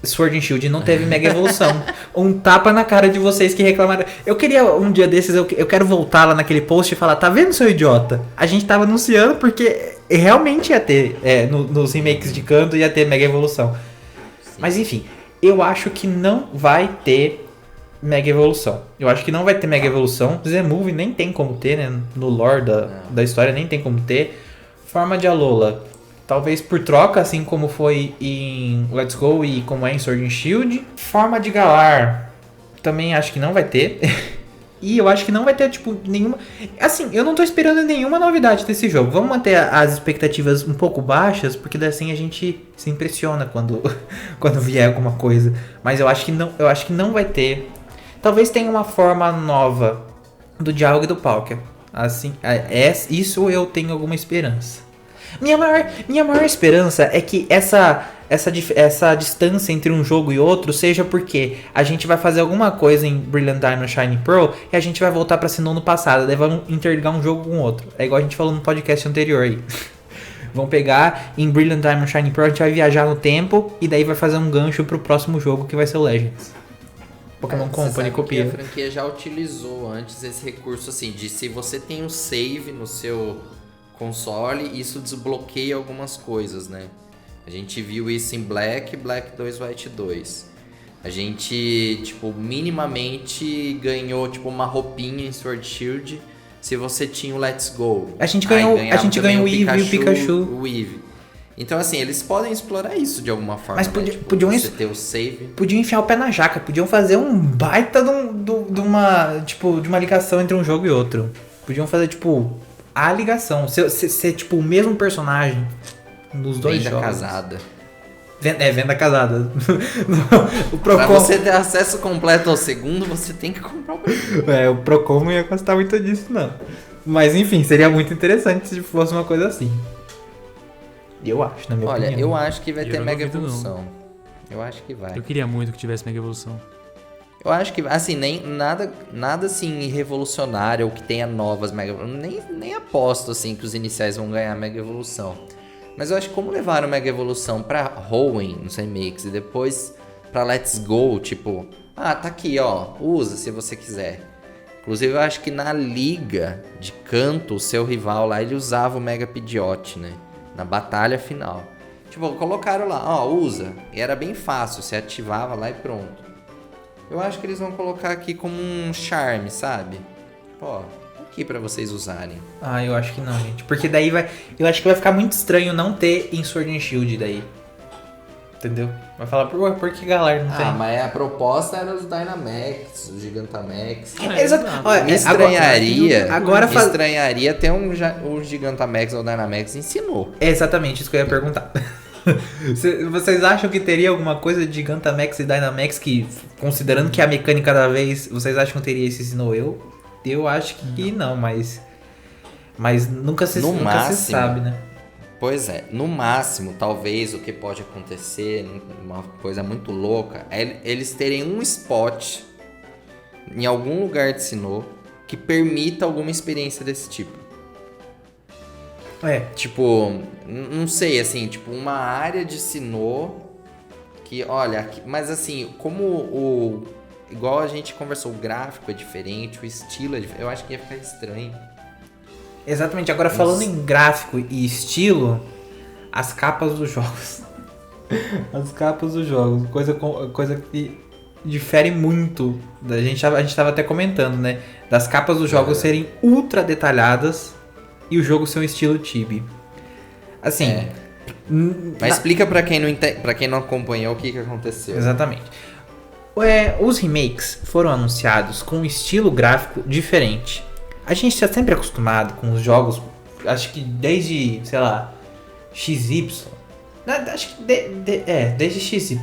Sword and Shield não teve Mega Evolução. Um tapa na cara de vocês que reclamaram. Eu queria, um dia desses, eu quero voltar lá naquele post e falar, tá vendo, seu idiota? A gente tava anunciando porque realmente ia ter, nos remakes de Kanto ia ter Mega Evolução. Sim. Mas enfim, eu acho que não vai ter Mega Evolução. Eu acho que não vai ter Mega Evolução. Z-Move nem tem como ter, né? No lore da história nem tem como ter. Forma de Alola, talvez por troca, assim como foi em Let's Go e como é em Sword and Shield. Forma de Galar, também acho que não vai ter. E eu acho que não vai ter, tipo, nenhuma... Assim, eu não tô esperando nenhuma novidade desse jogo. Vamos manter as expectativas um pouco baixas, porque assim a gente se impressiona quando vier alguma coisa. Mas eu acho que não vai ter. Talvez tenha uma forma nova do Dialga e do Palkia. Assim, isso eu tenho alguma esperança. Minha maior esperança é que essa distância entre um jogo e outro seja porque a gente vai fazer alguma coisa em Brilliant Diamond Shining Pearl e a gente vai voltar pra Sinnoh no passado, daí vamos interligar um jogo com o outro. É igual a gente falou no podcast anterior aí. Vão pegar em Brilliant Diamond Shining Pearl, a gente vai viajar no tempo e daí vai fazer um gancho pro próximo jogo que vai ser o Legends. Pokémon Company copia. A franquia já utilizou antes esse recurso assim, de se você tem um save no seu console, isso desbloqueia algumas coisas, né? A gente viu isso em Black 2, White 2. A gente, tipo, minimamente ganhou, tipo, uma roupinha em Sword Shield se você tinha o Let's Go. A gente ganhou o Eevee e o Pikachu. O Eevee. Então, assim, eles podem explorar isso de alguma forma. Mas podiam você ter o save. Podiam enfiar o pé na jaca, podiam fazer um baita de uma ligação entre um jogo e outro. Podiam fazer, tipo, a ligação. Ser tipo, o mesmo personagem nos dois jogos. Venda casada. Venda casada. Pra você ter acesso completo ao segundo, você tem que comprar o primeiro. O Procon não ia gostar muito disso, não. Mas, enfim, seria muito interessante se fosse uma coisa assim. Eu acho, na minha opinião. Olha, eu acho que vai ter Mega Evolução. Eu acho que vai. Eu queria muito que tivesse Mega Evolução. Eu acho que, assim, nada assim revolucionário ou que tenha novas Mega Evolução. Nem aposto, assim, que os iniciais vão ganhar Mega Evolução. Mas eu acho que como levaram Mega Evolução pra Hoenn, nos remakes, e depois pra Let's Go, tipo... tá aqui, ó, usa se você quiser. Inclusive, eu acho que na liga de Kanto, o seu rival lá, ele usava o Mega Pidgeot, né? na batalha final. Tipo, colocaram lá, ó, usa. E era bem fácil, você ativava lá e pronto. Eu acho que eles vão colocar aqui como um charme, sabe? Ó, aqui pra vocês usarem. Ah, eu acho que não, gente. Porque daí vai... Eu acho que vai ficar muito estranho não ter em Sword and Shield daí. Entendeu? Vai falar, por que galera não tem? Ah, mas a proposta era os Dynamax, os Gigantamax. Exato. Olha, Me estranharia. Agora me estranharia ter um Gigantamax ou Dynamax ensinou. É exatamente isso que eu ia perguntar. Vocês acham que teria alguma coisa de Gigantamax e Dynamax que, considerando que a mecânica da vez, vocês acham que teria esse Sinnoh? Eu acho que não, mas nunca se sabe, né? Pois é, no máximo, talvez o que pode acontecer, uma coisa muito louca, é eles terem um spot em algum lugar de Sinnoh que permita alguma experiência desse tipo. É. Tipo, não sei, assim, tipo uma área de Sinnoh que, olha, mas assim, como igual a gente conversou, o gráfico é diferente, o estilo é diferente, eu acho que ia ficar estranho. Exatamente, agora falando em gráfico e estilo, as capas dos jogos. As capas dos jogos, coisa que difere muito. A gente tava até comentando, né? Das capas dos jogos serem ultra detalhadas e o jogo ser um estilo Chibi. Assim. Mas explica pra quem não acompanhou o que aconteceu. Exatamente. Os remakes foram anunciados com um estilo gráfico diferente. A gente está sempre acostumado com os jogos, acho que desde, sei lá, XY. Acho que desde XY.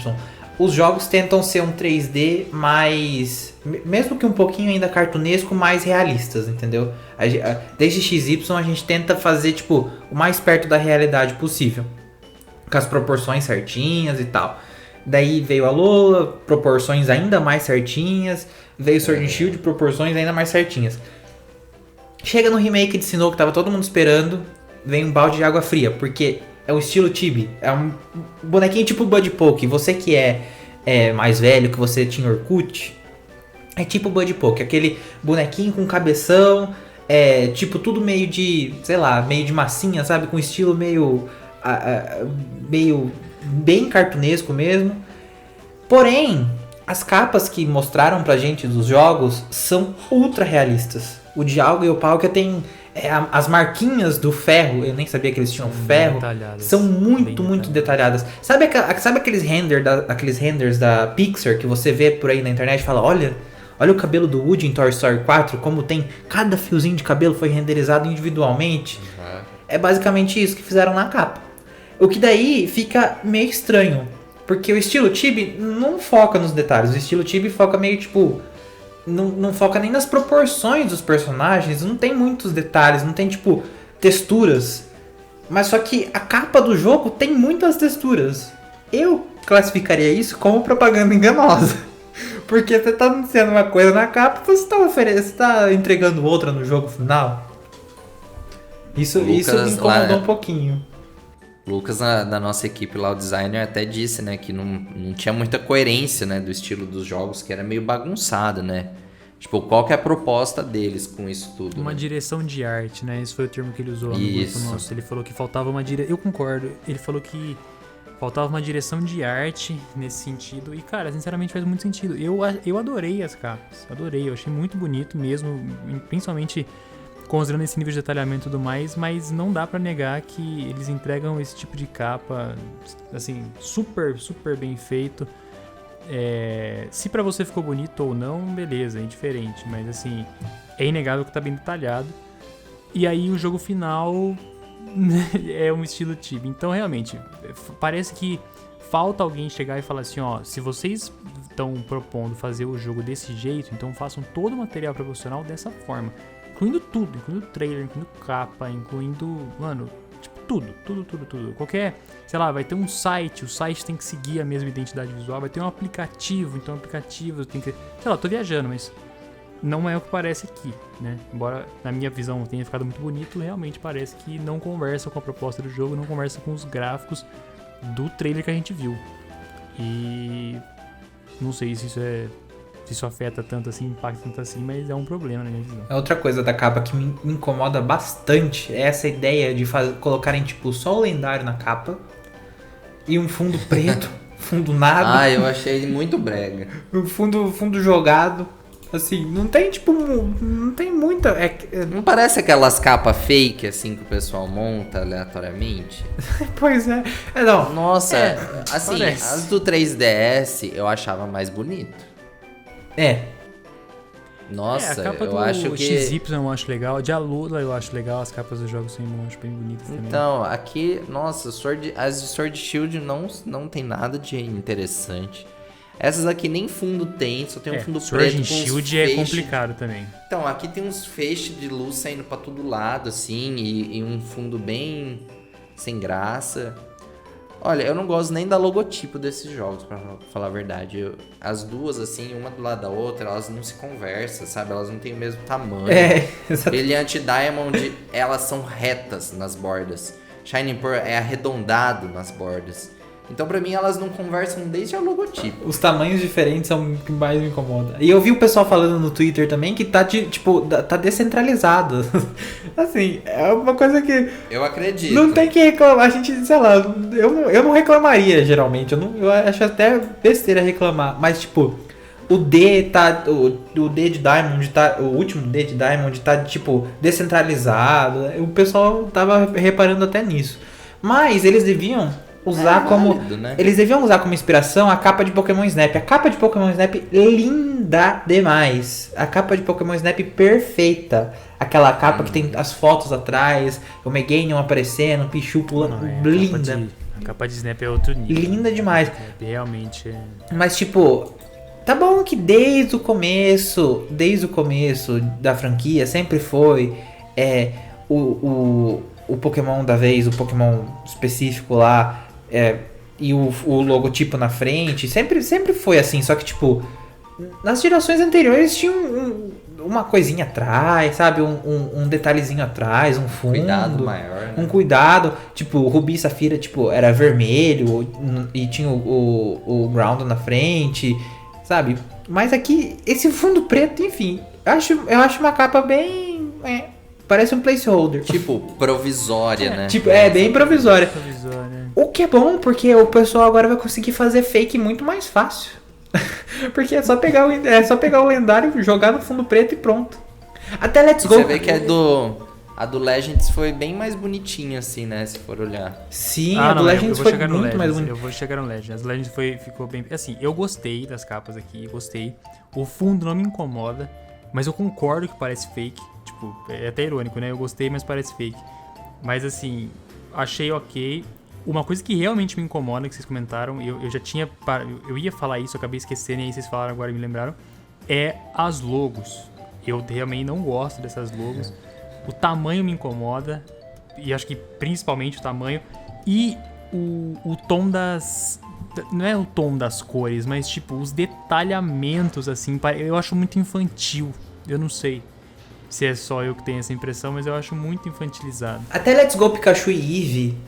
Os jogos tentam ser um 3D mais, mesmo que um pouquinho ainda cartunesco, mais realistas, entendeu? Desde XY a gente tenta fazer, tipo, o mais perto da realidade possível. Com as proporções certinhas e tal. Daí veio a Lola, proporções ainda mais certinhas. Veio Sword and Shield, proporções ainda mais certinhas. Chega no remake de Sinnoh que tava todo mundo esperando, vem um balde de água fria, porque é o estilo Chibi, é um bonequinho tipo Buddy Poke. Você que é mais velho, que você tinha Orkut, é tipo Buddy Poke, aquele bonequinho com cabeção, tipo tudo meio de, sei lá, meio de massinha, sabe, com estilo meio bem cartunesco mesmo. Porém, as capas que mostraram pra gente dos jogos são ultra realistas. O Dialga e o Palkia tem as marquinhas do ferro, eu nem sabia que eles tinham ferro, são muito detalhadas. Sabe aqueles renders da Pixar que você vê por aí na internet e fala, olha o cabelo do Woody em Toy Story 4, como tem cada fiozinho de cabelo foi renderizado individualmente. Uhum. É basicamente isso que fizeram na capa. O que daí fica meio estranho, porque o estilo Chibi não foca nos detalhes, o estilo Chibi foca meio tipo... Não foca nem nas proporções dos personagens, não tem muitos detalhes, não tem, tipo, texturas. Mas só que a capa do jogo tem muitas texturas. Eu classificaria isso como propaganda enganosa. Porque você tá anunciando uma coisa na capa, você tá entregando outra no jogo final. Isso me incomodou um pouquinho. Lucas, da nossa equipe lá, o designer, até disse, né, que não tinha muita coerência, né, do estilo dos jogos, que era meio bagunçado, né? Tipo, qual que é a proposta deles com isso tudo? Uma direção de arte, né? Esse foi o termo que ele usou no grupo nosso. Ele falou que faltava uma direção... Eu concordo. Ele falou que faltava uma direção de arte nesse sentido. E, cara, sinceramente faz muito sentido. Eu adorei as capas. Adorei. Eu achei muito bonito mesmo. Principalmente... considerando esse nível de detalhamento e tudo mais, mas não dá pra negar que eles entregam esse tipo de capa, assim, super bem feito. Se pra você ficou bonito ou não, beleza, é indiferente, mas assim, é inegável que tá bem detalhado. E aí o jogo final é um estilo Chibi. Então, realmente, parece que falta alguém chegar e falar assim, ó, se vocês estão propondo fazer o jogo desse jeito, então façam todo o material promocional dessa forma. Incluindo tudo, incluindo trailer, incluindo capa, incluindo, mano, tipo, tudo. Qualquer, sei lá, vai ter um site, o site tem que seguir a mesma identidade visual, vai ter um aplicativo, então o aplicativo tem que... Sei lá, tô viajando, mas não é o que parece aqui, né? Embora, na minha visão, tenha ficado muito bonito, realmente parece que não conversa com a proposta do jogo, não conversa com os gráficos do trailer que a gente viu. E não sei se isso é se isso afeta tanto assim, impacta tanto assim, mas é um problema na minha visão. A outra coisa da capa que me incomoda bastante é essa ideia de colocarem, tipo, só o lendário na capa e um fundo preto, fundo nada. Ah, eu achei muito brega. Um fundo jogado. Assim, não tem, tipo, não tem muita... Não parece aquelas capas fake, assim, que o pessoal monta aleatoriamente? Pois é. Não. Nossa, assim, parece. as do 3DS eu achava mais bonito. Nossa, a capa eu do acho que... XY eu acho legal, de Alula eu acho legal, as capas dos jogos sem mão eu acho bem bonitas também. Então, aqui, nossa, as de Sword Shield não tem nada de interessante. Essas aqui nem fundo tem, só tem um fundo Sword preto and com Shield é complicado também. Então, aqui tem uns feixes de luz saindo pra todo lado, assim, e um fundo bem sem graça. Olha, eu não gosto nem da logotipo desses jogos, pra falar a verdade. As duas, assim, uma do lado da outra, elas não se conversam, sabe? Elas não têm o mesmo tamanho. Exato. Brilliant Diamond, elas são retas nas bordas. Shining Pearl é arredondado nas bordas. Então, pra mim, elas não conversam desde a logotipo. Os tamanhos diferentes são o que mais me incomoda. E eu vi o pessoal falando no Twitter também que tá, tá descentralizado. Assim, é uma coisa que... Eu acredito. Não tem que reclamar. A gente, sei lá, eu não reclamaria, geralmente. Eu acho até besteira reclamar. Mas, tipo, o D tá... O D de Diamond tá... O último D de Diamond tá, tipo, descentralizado. O pessoal tava reparando até nisso. Mas eles deviam... usar como válido, né? Eles deviam usar como inspiração a capa de Pokémon Snap. A capa de Pokémon Snap linda demais. A capa de Pokémon Snap perfeita. Aquela capa que tem as fotos atrás, o Meganium aparecendo, o Pichu pulando, linda. A capa de Snap é outro nível. Linda demais. Realmente é. Mas tipo, tá bom que desde o começo da franquia sempre foi o Pokémon da vez, o Pokémon específico lá, e o logotipo na frente, sempre foi assim, só que tipo, nas gerações anteriores tinha uma coisinha atrás, sabe, um detalhezinho atrás, um fundo, Cuidado maior, né? um cuidado, tipo, o Rubi e Safira, tipo, era vermelho, e tinha o ground na frente, sabe, mas aqui, esse fundo preto, enfim, eu acho uma capa bem... Parece um placeholder. Tipo, provisória, né? Tipo, bem provisória. Né? O que é bom, porque o pessoal agora vai conseguir fazer fake muito mais fácil. Porque é só pegar o lendário, jogar no fundo preto e pronto. Até Let's Go. Você vê que a do Legends foi bem mais bonitinha, assim, né? Se for olhar. Sim, a do Legends foi muito mais bonita. Eu vou chegar no Legends. As Legends ficou bem... Assim, eu gostei das capas aqui, gostei. O fundo não me incomoda, mas eu concordo que parece fake. Tipo, é até irônico, né? Eu gostei, mas parece fake. Mas assim, achei ok. Uma coisa que realmente me incomoda, que vocês comentaram, eu já tinha... Eu ia falar isso, eu acabei esquecendo, e aí vocês falaram agora e me lembraram. É as logos. Eu realmente não gosto dessas logos. O tamanho me incomoda. E acho que principalmente o tamanho. E o tom das... Não é o tom das cores, mas tipo, os detalhamentos, assim, eu acho muito infantil. Eu não sei se é só eu que tenho essa impressão, mas eu acho muito infantilizado. Até Let's Go Pikachu e Eevee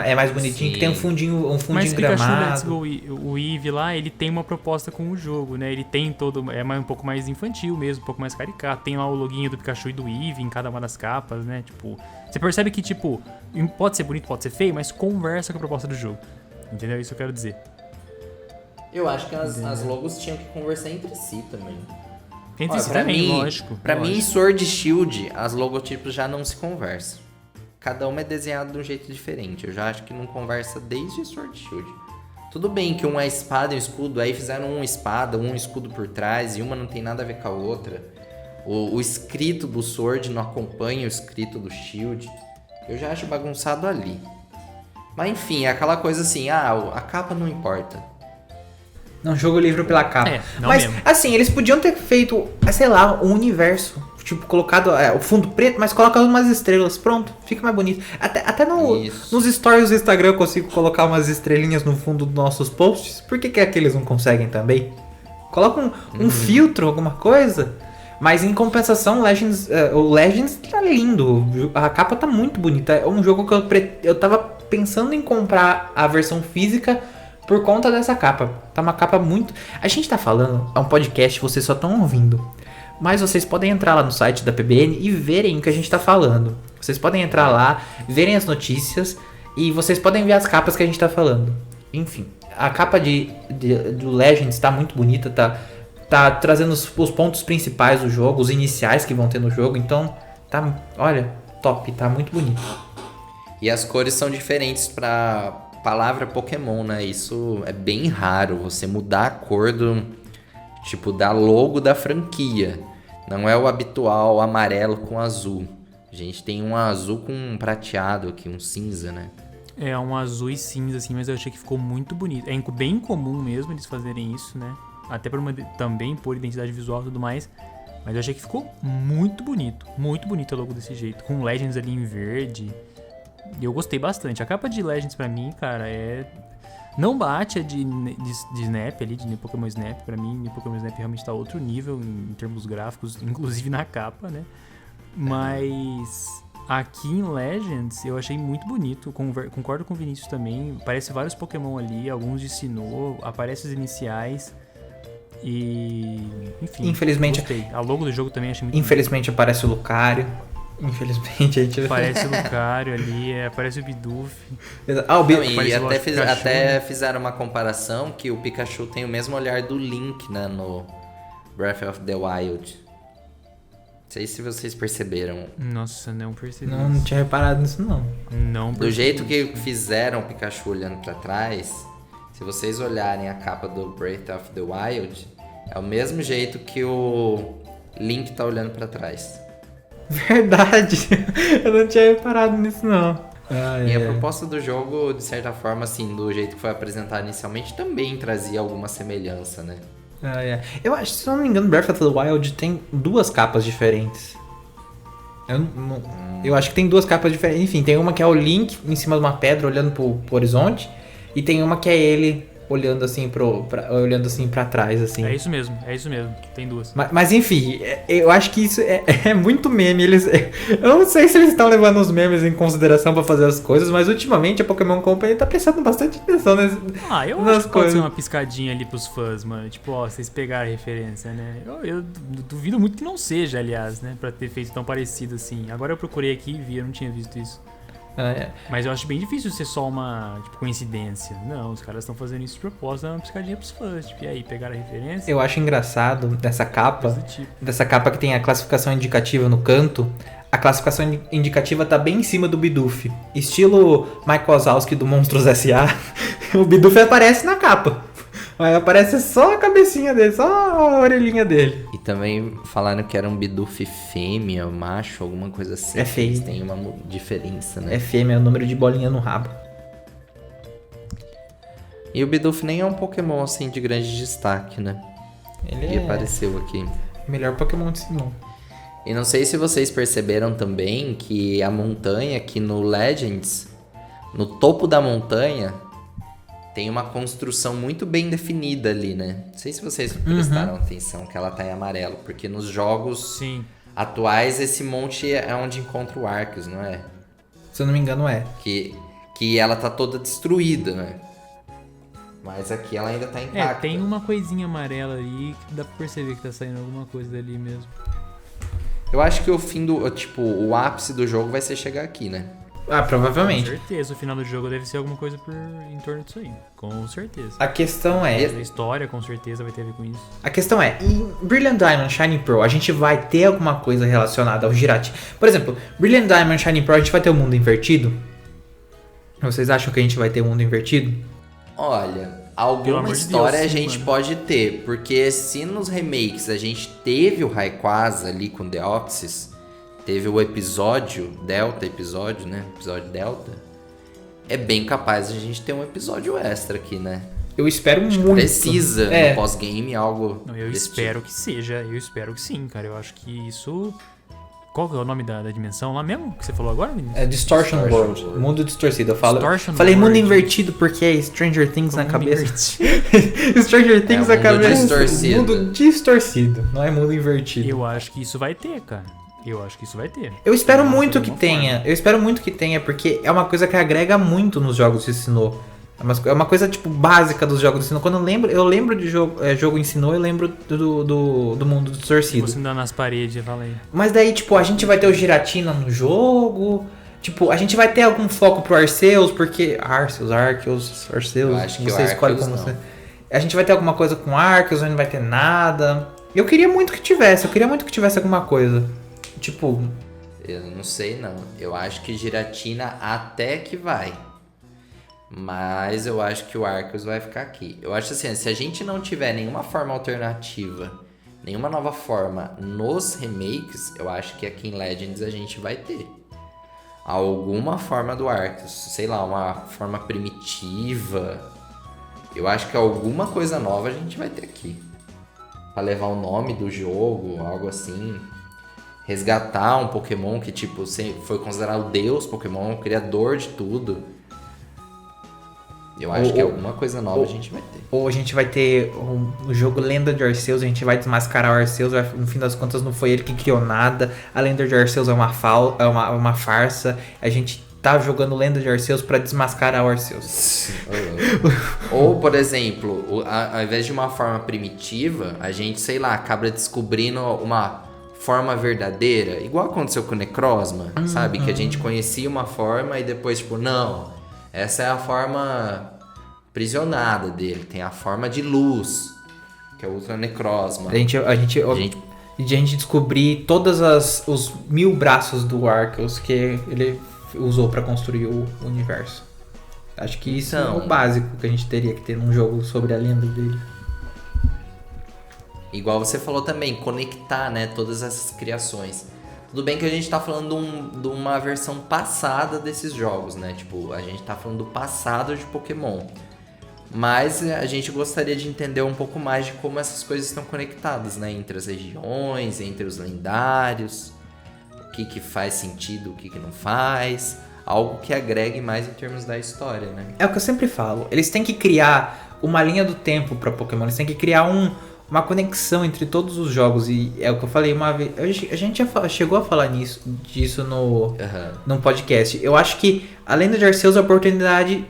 é mais bonitinho, Sim. Que tem um fundinho Mas gramado. Pikachu Let's Go, o Eevee lá, ele tem uma proposta com o jogo, né? Ele tem um pouco mais infantil mesmo, um pouco mais caricato. Tem lá o loginho do Pikachu e do Eevee em cada uma das capas, né? Tipo, você percebe que, tipo, pode ser bonito, pode ser feio, mas conversa com a proposta do jogo. Entendeu? Isso eu quero dizer. Eu acho que as logos tinham que conversar entre si também. Entre Olha, si também, lógico. Pra mim, Sword e Shield, as logotipos já não se conversam. Cada uma é desenhada de um jeito diferente. Eu já acho que não conversa desde Sword e Shield. Tudo bem que um é espada e um escudo, aí fizeram uma espada, um escudo por trás, e uma não tem nada a ver com a outra. O escrito do Sword não acompanha o escrito do Shield. Eu já acho bagunçado ali. Mas enfim, é aquela coisa assim, a capa não importa. Não jogo o livro pela capa. Não mas, mesmo. assim, eles podiam ter feito, sei lá, um universo. Tipo, colocado o fundo preto, mas colocado umas estrelas. Pronto, fica mais bonito. Até nos stories do Instagram eu consigo colocar umas estrelinhas no fundo dos nossos posts. Por que aqueles não conseguem também? Coloca um filtro, alguma coisa. Mas em compensação, o Legends tá lindo. A capa tá muito bonita. É um jogo que eu tava pensando em comprar a versão física por conta dessa capa. Tá uma capa muito... A gente tá falando, é um podcast, vocês só estão ouvindo. Mas vocês podem entrar lá no site da PBN e verem o que a gente tá falando. Vocês podem entrar lá, verem as notícias e vocês podem ver as capas que a gente tá falando. Enfim, a capa do Legends tá muito bonita, tá trazendo os pontos principais do jogo, os iniciais que vão ter no jogo. Então, tá, olha, top, tá muito bonito. E as cores são diferentes pra palavra Pokémon, né? Isso é bem raro, você mudar a cor da logo da franquia. Não é o habitual amarelo com azul. A gente tem um azul com um prateado aqui, um cinza, né? É um azul e cinza, assim, mas eu achei que ficou muito bonito. É bem comum mesmo eles fazerem isso, né? Até também por identidade visual e tudo mais. Mas eu achei que ficou muito bonito a logo desse jeito. Com Legends ali em verde. E eu gostei bastante. A capa de Legends pra mim, cara, não bate a de Snap ali, de Pokémon Snap. Pra mim, Pokémon Snap realmente tá outro nível em termos gráficos, inclusive na capa, né? Mas aqui em Legends eu achei muito bonito. Concordo com o Vinícius também. Aparece vários Pokémon ali, alguns de Sinnoh, aparecem os iniciais. E... enfim, infelizmente, gostei. A logo do jogo também achei muito infelizmente bonito. Aparece o Lucario. Infelizmente a gente... Aparece o Lucario ali, aparece o Bidoof. E até fizeram uma comparação que o Pikachu tem o mesmo olhar do Link, né, no Breath of the Wild. Não sei se vocês perceberam. Nossa, não percebi. Não tinha reparado nisso, não. Não percebi. Do jeito que fizeram o Pikachu olhando pra trás, se vocês olharem a capa do Breath of the Wild, é o mesmo jeito que o Link tá olhando pra trás. Verdade. Eu não tinha reparado nisso, não. E a proposta do jogo, de certa forma, assim, do jeito que foi apresentado inicialmente, também trazia alguma semelhança, né? Eu acho, se eu não me engano, Breath of the Wild tem 2 capas diferentes. Eu acho que tem 2 capas diferentes. Enfim, tem uma que é o Link em cima de uma pedra olhando pro horizonte. E tem uma que é ele olhando assim pra trás, assim. É isso mesmo, tem 2. Mas enfim, eu acho que isso é muito meme. Eu não sei se eles estão levando os memes em consideração pra fazer as coisas, mas ultimamente a Pokémon Company tá prestando bastante atenção nas coisas. Eu acho que pode ser uma piscadinha ali pros fãs, mano. Tipo, vocês pegaram a referência, né? Eu duvido muito que não seja, aliás, né? Pra ter feito tão parecido assim. Agora eu procurei aqui e vi, eu não tinha visto isso. Mas eu acho bem difícil ser só uma coincidência. Não, os caras estão fazendo isso de propósito, dando uma piscadinha pros fãs. Tipo, e aí, pegaram a referência? Eu acho engraçado dessa capa que tem a classificação indicativa no canto. A classificação indicativa tá bem em cima do Bidoof. Estilo Mike Wazowski do Monstros S.A. O Bidoof aparece na capa. Aí aparece só a cabecinha dele, só a orelhinha dele. E também falaram que era um Bidoof fêmea, macho, alguma coisa assim. É fêmea. Tem uma diferença, né? É fêmea, é o número de bolinha no rabo. E o Bidoof nem é um Pokémon assim de grande destaque, né? Ele apareceu aqui. Melhor Pokémon de Sinnoh. E não sei se vocês perceberam também que a montanha aqui no Legends, no topo da montanha, tem uma construção muito bem definida ali, né? Não sei se vocês prestaram atenção que ela tá em amarelo, porque nos jogos atuais esse monte é onde encontra o Arceus, não é? Se eu não me engano é. Que ela tá toda destruída, né? Mas aqui ela ainda tá intacta. Tem uma coisinha amarela ali que dá pra perceber que tá saindo alguma coisa dali mesmo. Eu acho que o fim do... o ápice do jogo vai ser chegar aqui, né? Provavelmente. Com certeza, o final do jogo deve ser alguma coisa em torno disso aí. Com certeza. A questão é... A história, com certeza, vai ter a ver com isso. A questão é, em Brilliant Diamond Shining Pearl, a gente vai ter alguma coisa relacionada ao Jiraiya? Por exemplo, Brilliant Diamond Shining Pearl, a gente vai ter o mundo invertido? Vocês acham que a gente vai ter o mundo invertido? Olha, alguma história a gente pode ter. Porque se nos remakes a gente teve o Rayquaza ali com Deoxys... Teve o episódio Delta, né? Episódio Delta. É bem capaz de a gente ter um episódio extra aqui, né? Eu espero muito. Precisa, no pós-game, algo... Não, eu espero que seja. Eu espero que sim, cara. Eu acho que isso... Qual que é o nome da dimensão lá mesmo que você falou agora, menino? É Distortion World. Mundo distorcido. Falei mundo invertido porque é Stranger Things na cabeça. Stranger Things na cabeça. Mundo distorcido. Não é mundo invertido. Eu acho que isso vai ter, cara. Eu espero muito que tenha. Eu espero muito que tenha, porque é uma coisa que agrega muito nos jogos de Sinnoh. É uma coisa, tipo, básica dos jogos do Sinnoh. Quando eu lembro de jogo em Sinnoh, eu lembro do mundo distorcido. Você andar nas paredes, eu falei. Mas daí, tipo, a gente vai ter o Giratina no jogo. Tipo, a gente vai ter algum foco pro Arceus, porque... Arceus, Eu acho que você o escolhe Arceus como não. você... A gente vai ter alguma coisa com Arceus, ou não vai ter nada. Eu queria muito que tivesse alguma coisa. Tipo... Eu não sei não. Eu acho que Giratina até que vai. Mas eu acho que o Arceus vai ficar aqui. Eu acho assim, se a gente não tiver nenhuma forma alternativa, nenhuma nova forma nos remakes, eu acho que aqui em Legends a gente vai ter alguma forma do Arceus. Sei lá, uma forma primitiva. Eu acho que alguma coisa nova a gente vai ter aqui. Pra levar o nome do jogo, algo assim. Resgatar um Pokémon que, tipo, foi considerado o deus Pokémon, o criador de tudo. Eu acho que alguma coisa nova a gente vai ter. Ou a gente vai ter o jogo Lenda de Arceus, a gente vai desmascarar o Arceus, no fim das contas não foi ele que criou nada. A Lenda de Arceus é uma farsa. A gente tá jogando Lenda de Arceus pra desmascarar o Arceus. Ou, por exemplo, ao invés de uma forma primitiva, a gente, sei lá, acaba descobrindo uma forma verdadeira, igual aconteceu com o Necrozma, sabe? Que a gente conhecia uma forma e depois, tipo, não, essa é a forma aprisionada dele, tem a forma de luz, que é o Ultra Necrozma. A gente descobrir todos os 1000 braços do Arceus que ele usou pra construir o universo. Acho que isso é o básico que a gente teria que ter num jogo sobre a lenda dele. Igual você falou também, conectar, né, todas essas criações. Tudo bem que a gente tá falando de uma versão passada desses jogos, né? Tipo, a gente tá falando do passado de Pokémon. Mas a gente gostaria de entender um pouco mais de como essas coisas estão conectadas, né? Entre as regiões, entre os lendários. O que faz sentido, o que não faz. Algo que agregue mais em termos da história, né? É o que eu sempre falo. Eles têm que criar uma linha do tempo pra Pokémon. Eles têm que criar uma conexão entre todos os jogos. E é o que eu falei uma vez. A gente já chegou a falar disso num podcast. Eu acho que a Lenda de Arceus é uma oportunidade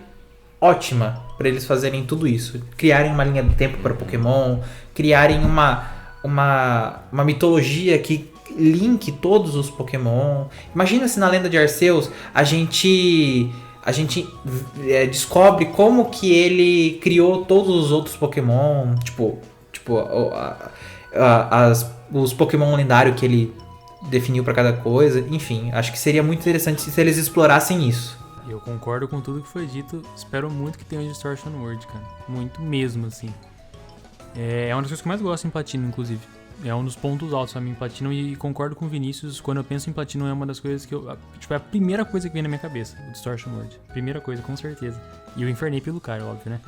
ótima para eles fazerem tudo isso. Criarem uma linha do tempo para Pokémon. Criarem uma mitologia que linke todos os Pokémon. Imagina se na Lenda de Arceus a gente descobre como que ele criou todos os outros Pokémon. Tipo os Pokémon lendários que ele definiu pra cada coisa. Enfim, acho que seria muito interessante se eles explorassem isso. Eu concordo com tudo que foi dito. Espero muito que tenha o Distortion World, cara. Muito mesmo, assim. É uma das coisas que eu mais gosto em Platinum, inclusive. É um dos pontos altos pra mim em Platinum. E concordo com o Vinícius. Quando eu penso em Platinum, é uma das coisas que é a primeira coisa que vem na minha cabeça. O Distortion World. Primeira coisa, com certeza. E eu infernei pelo cara, óbvio, né?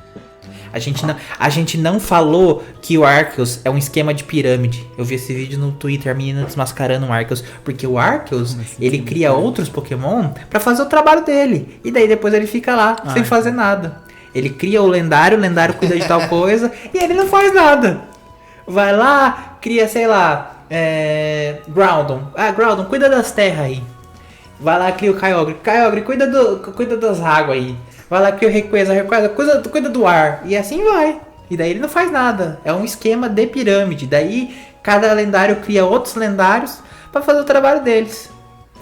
A gente não falou que o Arceus é um esquema de pirâmide. Eu vi esse vídeo no Twitter, a menina desmascarando o Arceus. Porque o Arceus, ele cria outros Pokémon pra fazer o trabalho dele. E daí depois ele fica lá, sem fazer nada. Ele cria o lendário cuida de tal coisa, e ele não faz nada. Vai lá, cria, sei lá, Groudon. Groudon, cuida das terras aí. Vai lá, cria o Kyogre. Kyogre, cuida das águas aí. Vai lá, cria o Rayquaza. Cuida do ar. E assim vai. E daí ele não faz nada. É um esquema de pirâmide. Daí cada lendário cria outros lendários pra fazer o trabalho deles.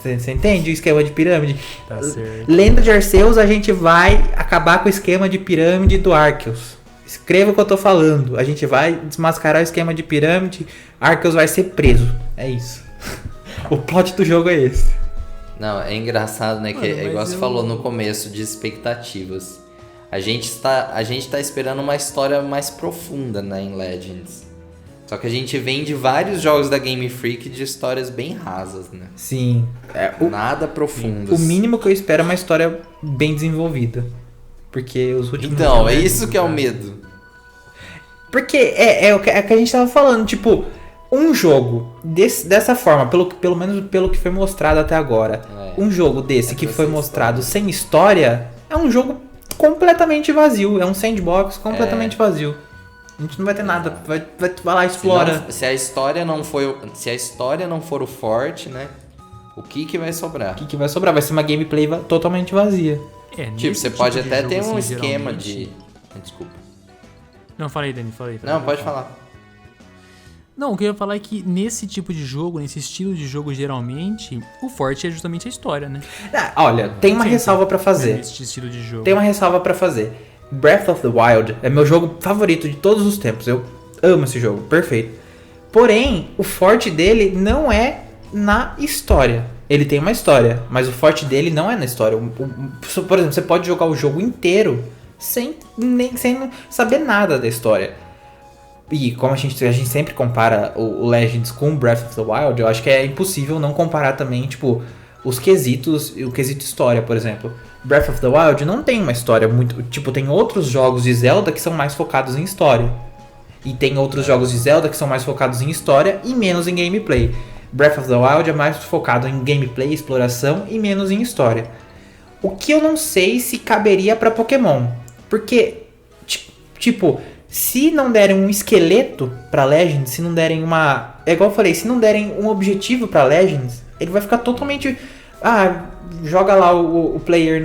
Você entende o esquema de pirâmide? Tá certo. Lenda de Arceus, a gente vai acabar com o esquema de pirâmide do Arceus. Escreva o que eu tô falando. A gente vai desmascarar o esquema de pirâmide. Arceus vai ser preso. É isso. O plot do jogo é esse. Não, é engraçado, né? Que é igual você falou no começo, de expectativas. A gente tá esperando uma história mais profunda, né, em Legends. Só que a gente vem de vários jogos da Game Freak de histórias bem rasas, né? Sim. Nada profundas. O mínimo que eu espero é uma história bem desenvolvida. Porque os últimos... Então, é isso que é o medo. Porque é o que a gente tava falando, tipo... Um jogo dessa forma, pelo menos pelo que foi mostrado até agora, um jogo desse que foi mostrado sem história, é um jogo completamente vazio. É um sandbox completamente vazio. A gente não vai ter nada. Vai lá, explora. Se a história não for o forte, né? O que vai sobrar? O que vai sobrar? Vai ser uma gameplay totalmente vazia. Tipo, nesse você pode tipo de até jogo, ter um assim, esquema geralmente- de... Desculpa. Não, falei, Dani, falei. Não, pode falar. Não, o que eu ia falar é que nesse tipo de jogo, nesse estilo de jogo, geralmente, o forte é justamente a história, né? Olha, tem uma Sim, ressalva pra fazer. Nesse estilo de jogo. Tem uma ressalva pra fazer. Breath of the Wild é meu jogo favorito de todos os tempos. Eu amo esse jogo, perfeito. Porém, o forte dele não é na história. Ele tem uma história, mas o forte dele não é na história. Por exemplo, você pode jogar o jogo inteiro sem saber nada da história. E como a gente sempre compara o Legends com Breath of the Wild, eu acho que é impossível não comparar também, tipo, os quesitos, o quesito história, por exemplo. Breath of the Wild não tem uma história muito... Tipo, tem outros jogos de Zelda que são mais focados em história. E tem outros jogos de Zelda que são mais focados em história e menos em gameplay. Breath of the Wild é mais focado em gameplay, exploração e menos em história. O que eu não sei se caberia pra Pokémon. Porque, tipo, se não derem um esqueleto pra Legends, se não derem uma... É igual eu falei, se não derem um objetivo pra Legends, ele vai ficar totalmente... joga lá o player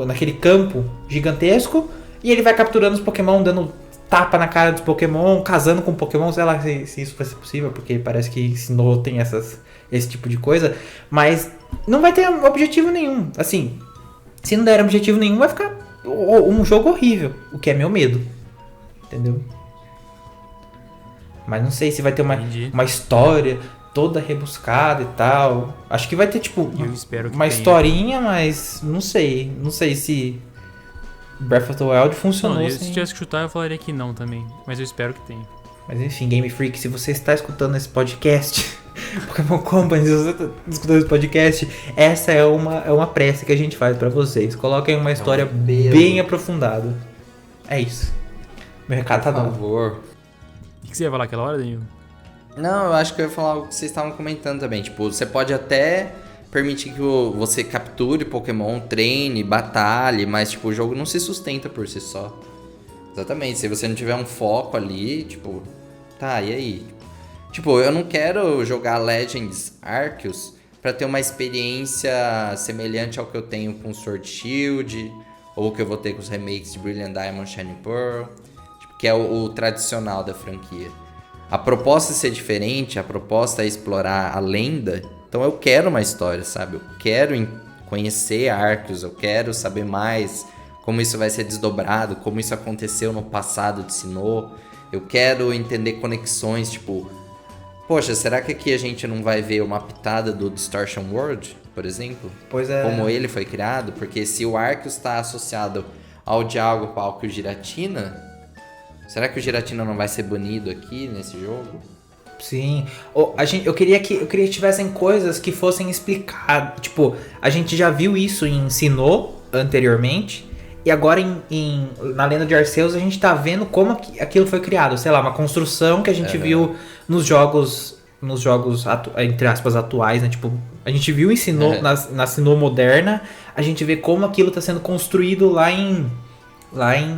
naquele campo gigantesco e ele vai capturando os Pokémon, dando tapa na cara dos Pokémon, casando com Pokémon, sei lá se isso vai ser possível, porque parece que Sinnoh tem esse tipo de coisa, mas não vai ter objetivo nenhum. Assim, se não der objetivo nenhum, vai ficar um jogo horrível, o que é meu medo. Entendeu? Mas não sei se vai ter uma história toda rebuscada e tal. Acho que vai ter, tipo, Eu espero que uma tenha. historinha, mas não sei. Não sei se Breath of the Wild funcionou. Não, se tivesse que chutar, eu falaria que não também. Mas eu espero que tenha. Mas enfim, Game Freak, se você está escutando esse podcast, Pokémon Company, se você está escutando esse podcast, essa é uma prece que a gente faz pra vocês. Coloquem uma história bem aprofundada. É isso. Meu recado tá Por dado. favor. O que você ia falar aquela hora, Danilo? Não, eu acho que eu ia falar o que vocês estavam comentando também. Tipo, você pode até permitir que você capture Pokémon, treine, batalhe, mas tipo, o jogo não se sustenta por si só. Exatamente, se você não tiver um foco ali, tipo, tá, e aí? Tipo, eu não quero jogar Legends Arceus pra ter uma experiência semelhante ao que eu tenho com Sword Shield, ou que eu vou ter com os remakes de Brilliant Diamond, Shining Pearl, tipo, que é o tradicional da franquia. A proposta é ser diferente, a proposta é explorar a lenda, então eu quero uma história, sabe? Eu quero conhecer Arceus, eu quero saber mais como isso vai ser desdobrado, como isso aconteceu no passado de Sinnoh. Eu quero entender conexões, tipo... Poxa, será que aqui a gente não vai ver uma pitada do Distortion World, por exemplo? Pois é. Como ele foi criado? Porque se o Arceus está associado ao Dialga, Palkia e o Giratina... Será que o Giratina não vai ser banido aqui nesse jogo? Sim. Eu queria que tivessem coisas que fossem explicadas. Tipo, a gente já viu isso em Sinnoh anteriormente. E agora na Lenda de Arceus a gente tá vendo como aquilo foi criado. Sei lá, uma construção que a gente viu nos jogos entre aspas, atuais, né? Tipo, a gente viu em Sinnoh, na Sinnoh moderna. A gente vê como aquilo tá sendo construído lá em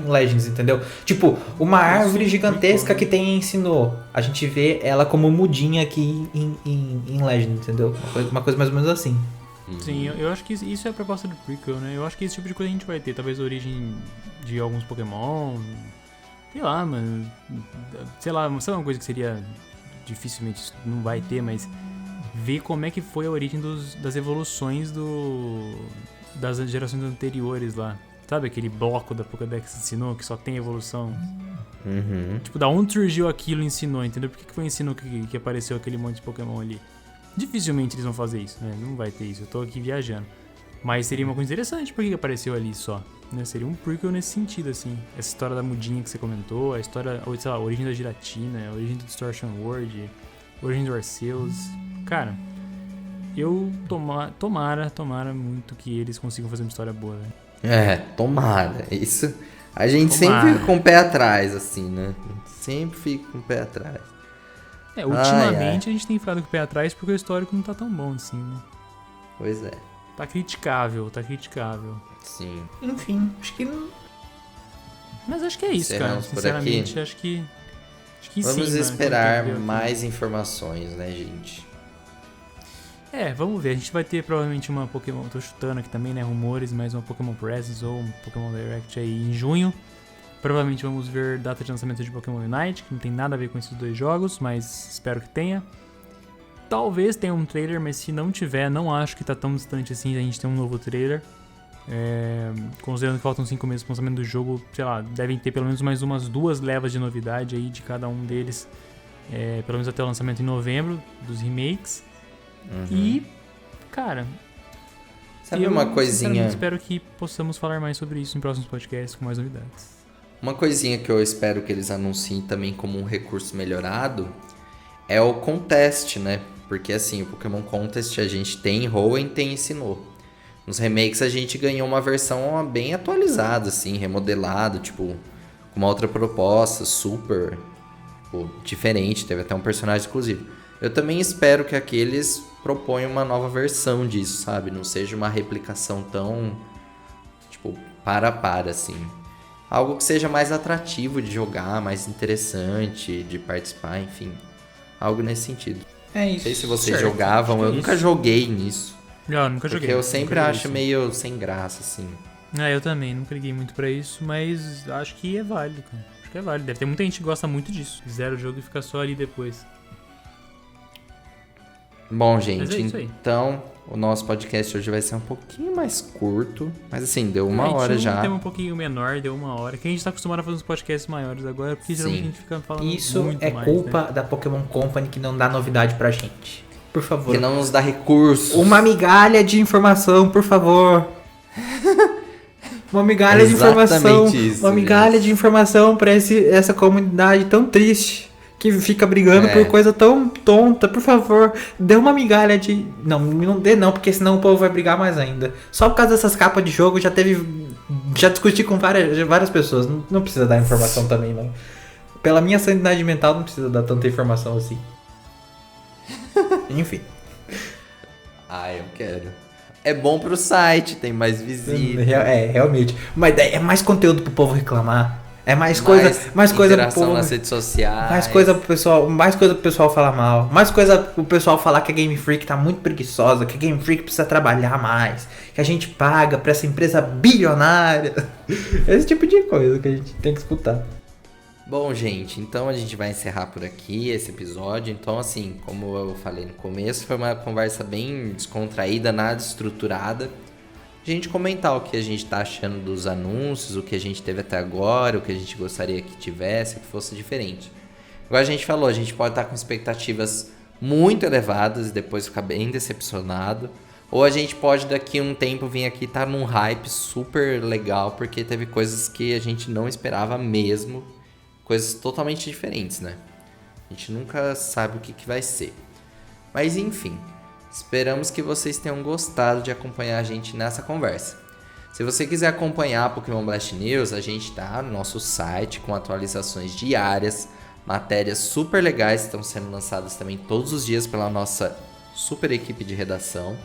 Legends, entendeu? Tipo, uma árvore gigantesca que tem em Sinnoh. A gente vê ela como mudinha aqui em Legends, entendeu? Uma coisa mais ou menos assim. Sim, eu acho que isso é a proposta do prequel, né? Eu acho que esse tipo de coisa a gente vai ter. Talvez a origem de alguns Pokémon. Sei lá, mano. Sei lá, sabe uma coisa que seria... Dificilmente não vai ter, mas... Ver como é que foi a origem das evoluções das gerações anteriores lá. Sabe aquele bloco da Pokédex de Sinnoh que só tem evolução? Uhum. Tipo, da onde surgiu aquilo em Sinnoh, entendeu? Por que foi em Sinnoh que apareceu aquele monte de Pokémon ali? Dificilmente eles vão fazer isso, né? Não vai ter isso, eu tô aqui viajando. Mas seria uma coisa interessante, por que apareceu ali só? Né? Seria um prequel nesse sentido, assim. Essa história da mudinha que você comentou, a história, ou sei lá, a origem da Giratina, a origem do Distortion World, a origem do Arceus. Cara, eu tomara muito que eles consigam fazer uma história boa, né? Tomara. Isso. A gente Tomara. sempre fica com o pé atrás, assim, né? Sempre fica com o pé atrás. Ultimamente a gente tem ficado com o pé atrás porque o histórico não tá tão bom assim, né? Pois é. Tá criticável. Sim. Enfim, acho que não... Mas acho que é isso, Encerramos cara. por Sinceramente, aqui. acho que Vamos sim, esperar mano, mais informações, né, gente? Vamos ver. A gente vai ter provavelmente uma Pokémon, tô chutando aqui também, né, rumores, mais uma Pokémon Presents ou um Pokémon Direct aí em junho. Provavelmente vamos ver data de lançamento de Pokémon Unite, que não tem nada a ver com esses 2 jogos, mas espero que tenha. Talvez tenha um trailer, mas se não tiver, não acho que tá tão distante assim a gente ter um novo trailer. Considerando que faltam 5 meses pro lançamento do jogo, sei lá, devem ter pelo menos mais umas 2 levas de novidade aí de cada um deles, pelo menos até o lançamento em novembro dos remakes. E, cara, sabe uma coisinha? Espero que possamos falar mais sobre isso em próximos podcasts com mais novidades. Uma coisinha que eu espero que eles anunciem também como um recurso melhorado é o Contest, né? Porque assim, o Pokémon Contest a gente tem em Hoenn, tem em Sinnoh. Nos remakes a gente ganhou uma versão bem atualizada, assim, remodelada, tipo, com uma outra proposta, super diferente, teve até um personagem exclusivo. Eu também espero que aqueles proponham uma nova versão disso, sabe? Não seja uma replicação tão, tipo, para, assim. Algo que seja mais atrativo de jogar, mais interessante de participar, enfim. Algo nesse sentido. É isso. Não sei se vocês jogavam, eu nunca joguei nisso. Eu nunca joguei. Porque eu sempre acho meio sem graça, assim. Eu também, nunca liguei muito pra isso, mas acho que é válido, cara. Acho que é válido. Deve ter muita gente que gosta muito disso. Zera o jogo e fica só ali depois. Bom, gente, então o nosso podcast hoje vai ser um pouquinho mais curto, mas assim, deu 1 hora já. Um tema um pouquinho menor, deu 1 hora, que a gente tá acostumado a fazer uns podcasts maiores agora, porque geralmente a gente fica falando isso muito mais. Isso é culpa da Pokémon Company que não dá novidade pra gente. Por favor. Que não nos dá recursos. Uma migalha de informação, por favor. Uma migalha de informação. Uma migalha de informação pra essa comunidade tão triste. Que fica brigando por coisa tão tonta, por favor, dê uma migalha de... Não dê não, porque senão o povo vai brigar mais ainda. Só por causa dessas capas de jogo, já discuti com várias pessoas, não precisa dar informação também, não. Pela minha sanidade mental, não precisa dar tanta informação assim. Enfim. Eu quero. É bom pro site, tem mais visita. Realmente. Mas é mais conteúdo pro povo reclamar. É mais coisa pro povo, nas redes sociais. Mais coisa pro pessoal falar mal. Mais coisa pro pessoal falar que a Game Freak tá muito preguiçosa, que a Game Freak precisa trabalhar mais, que a gente paga pra essa empresa bilionária. Esse tipo de coisa que a gente tem que escutar. Bom, gente, então a gente vai encerrar por aqui esse episódio. Então, assim, como eu falei no começo, foi uma conversa bem descontraída, nada estruturada. A gente comentar o que a gente tá achando dos anúncios, o que a gente teve até agora, o que a gente gostaria que tivesse, que fosse diferente. Igual a gente falou, a gente pode estar com expectativas muito elevadas e depois ficar bem decepcionado. Ou a gente pode daqui a um tempo vir aqui e estar num hype super legal, porque teve coisas que a gente não esperava mesmo. Coisas totalmente diferentes, né? A gente nunca sabe o que vai ser. Mas enfim... Esperamos que vocês tenham gostado de acompanhar a gente nessa conversa. Se você quiser acompanhar a Pokémon Blast News, a gente está no nosso site com atualizações diárias, matérias super legais que estão sendo lançadas também todos os dias pela nossa super equipe de redação.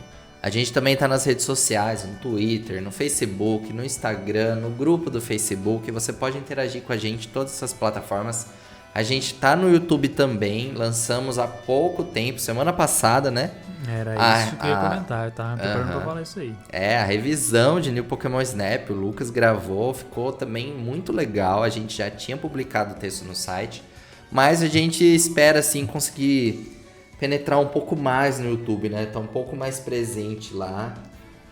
A gente também está nas redes sociais, no Twitter, no Facebook, no Instagram, no grupo do Facebook. Você pode interagir com a gente em todas essas plataformas. A gente tá no YouTube também, lançamos há pouco tempo, semana passada, né? Era isso que eu ia comentar, eu tava preparando pra falar isso aí. A revisão de New Pokémon Snap, o Lucas gravou, ficou também muito legal. A gente já tinha publicado o texto no site, mas a gente espera, assim, conseguir penetrar um pouco mais no YouTube, né? Tá um pouco mais presente lá,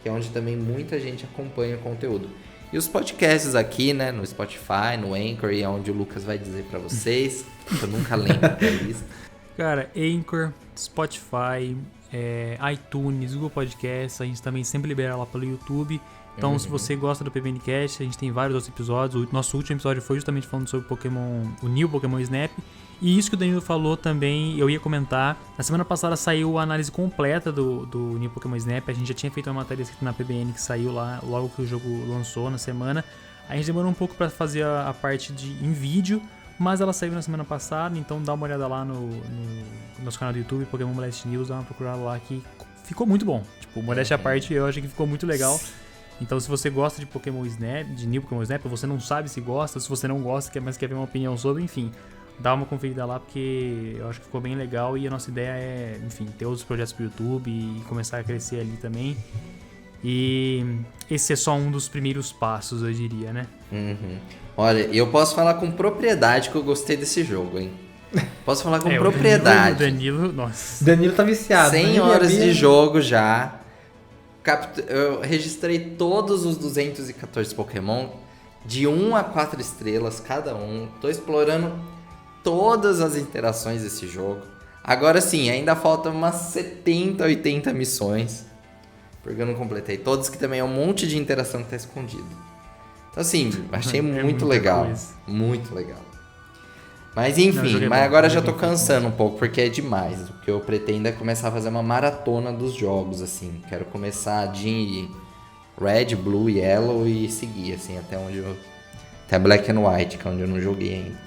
que é onde também muita gente acompanha o conteúdo. E os podcasts aqui, né, no Spotify, no Anchor, e é onde o Lucas vai dizer pra vocês, eu nunca lembro da lista. Cara, Anchor, Spotify, iTunes, Google Podcasts, a gente também sempre libera lá pelo YouTube. Então, se você gosta do PBNcast, a gente tem vários outros episódios. O nosso último episódio foi justamente falando sobre o New Pokémon Snap. E isso que o Danilo falou também, eu ia comentar. Na semana passada saiu a análise completa do New Pokémon Snap. A gente já tinha feito uma matéria escrita na PBN que saiu lá logo que o jogo lançou na semana. A gente demorou um pouco para fazer a parte em vídeo, mas ela saiu na semana passada. Então dá uma olhada lá no nosso canal do YouTube, Pokémon Blast News, dá uma procurada lá que ficou muito bom. Tipo, modéstia à parte, eu achei que ficou muito legal. Então, se você gosta de Pokémon Snap, de New Pokémon Snap, você não sabe se gosta, se você não gosta, mas quer ver uma opinião sobre, enfim, dá uma conferida lá, porque eu acho que ficou bem legal e a nossa ideia é, enfim, ter outros projetos pro YouTube e começar a crescer ali também. E esse é só um dos primeiros passos, eu diria, né? Uhum. Olha, eu posso falar com propriedade que eu gostei desse jogo, hein? Posso falar com propriedade. O Danilo, nossa. Danilo tá viciado. 100 horas de jogo já. Eu registrei todos os 214 Pokémon de 1 a 4 estrelas cada um. Tô explorando todas as interações desse jogo. Agora sim, ainda faltam umas 70, 80 missões. Porque eu não completei todos, que também é um monte de interação que tá escondido. Então assim, achei muito legal. Coisa. Muito legal. Mas enfim, mas agora já tô cansando um pouco, porque é demais. O que eu pretendo é começar a fazer uma maratona dos jogos, assim. Quero começar de Red, Blue, Yellow e seguir, assim, até Black and White, que é onde eu não joguei ainda.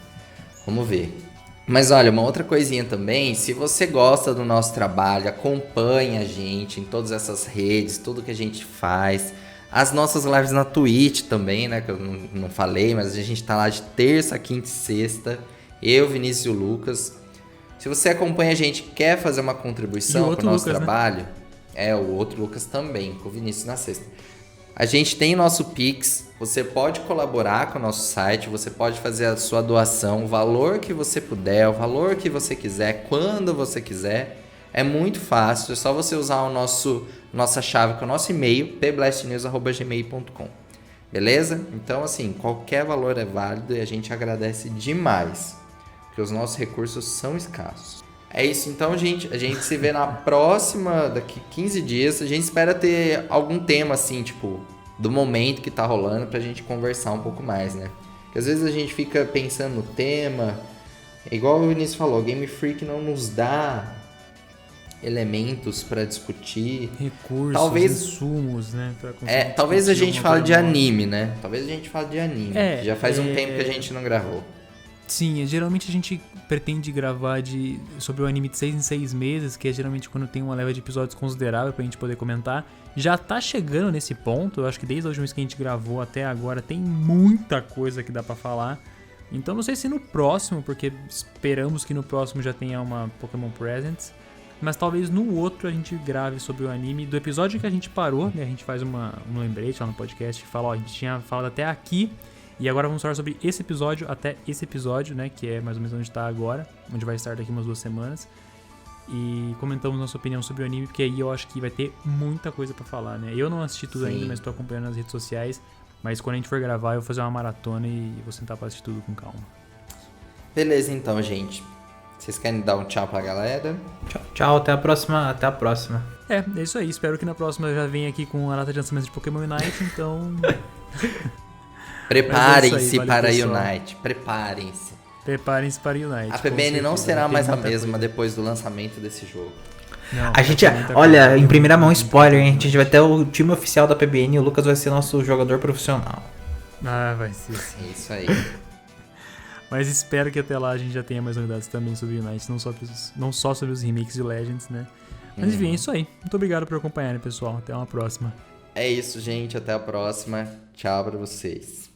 Vamos ver. Mas olha, uma outra coisinha também, se você gosta do nosso trabalho, acompanha a gente em todas essas redes, tudo que a gente faz. As nossas lives na Twitch também, né, que eu não falei, mas a gente tá lá de terça, quinta e sexta. Eu, Vinícius e o Lucas. Se você acompanha a gente, quer fazer uma contribuição pro nosso trabalho, né? O outro Lucas também, com o Vinícius na sexta. A gente tem nosso Pix, você pode colaborar com o nosso site, você pode fazer a sua doação, o valor que você puder, o valor que você quiser, quando você quiser. É muito fácil, é só você usar nossa chave, que é o nosso e-mail, pblastnews@gmail.com. Beleza? Então, assim, qualquer valor é válido e a gente agradece demais, porque os nossos recursos são escassos. É isso então, gente. A gente se vê na próxima, daqui 15 dias. A gente espera ter algum tema, assim, tipo, do momento que tá rolando, pra gente conversar um pouco mais, né? Porque às vezes a gente fica pensando no tema, igual o Vinícius falou, Game Freak não nos dá elementos pra discutir. Recursos, talvez, insumos, né? Talvez a gente fale de anime, né? Talvez a gente fale de anime. Já faz um tempo que a gente não gravou. Sim, geralmente a gente pretende gravar sobre o anime de 6 em 6 meses, que é geralmente quando tem uma leva de episódios considerável pra gente poder comentar. Já tá chegando nesse ponto, eu acho que desde a última vez que a gente gravou até agora tem muita coisa que dá pra falar. Então não sei se no próximo, porque esperamos que no próximo já tenha uma Pokémon Presents, mas talvez no outro a gente grave sobre o anime. Do episódio que a gente parou, né, a gente faz um lembrete lá no podcast que fala, ó, a gente tinha falado até aqui, e agora vamos falar sobre esse episódio até esse episódio, né, que é mais ou menos onde tá agora, onde vai estar daqui umas 2 semanas. E comentamos nossa opinião sobre o anime, porque aí eu acho que vai ter muita coisa pra falar, né. Eu não assisti tudo ainda, mas tô acompanhando nas redes sociais. Mas quando a gente for gravar, eu vou fazer uma maratona e vou sentar pra assistir tudo com calma. Beleza então, gente. Vocês querem dar um tchau pra galera? Tchau, até a próxima. Até a próxima. É isso aí. Espero que na próxima eu já venha aqui com a data de lançamento de Pokémon Unite, então... Preparem-se para Unite. Preparem-se. Preparem-se para Unite. A PBN não será mais a mesma depois do lançamento desse jogo. Não, a gente, olha, em primeira mão, spoiler, hein? A gente vai ter o time oficial da PBN e o Lucas vai ser nosso jogador profissional. Ah, vai ser sim. É isso aí. Mas espero que até lá a gente já tenha mais novidades também sobre Unite, não só sobre os remakes de Legends, né? Mas enfim, é isso aí. Muito obrigado por acompanharem, pessoal. Até uma próxima. É isso, gente. Até a próxima. Tchau pra vocês.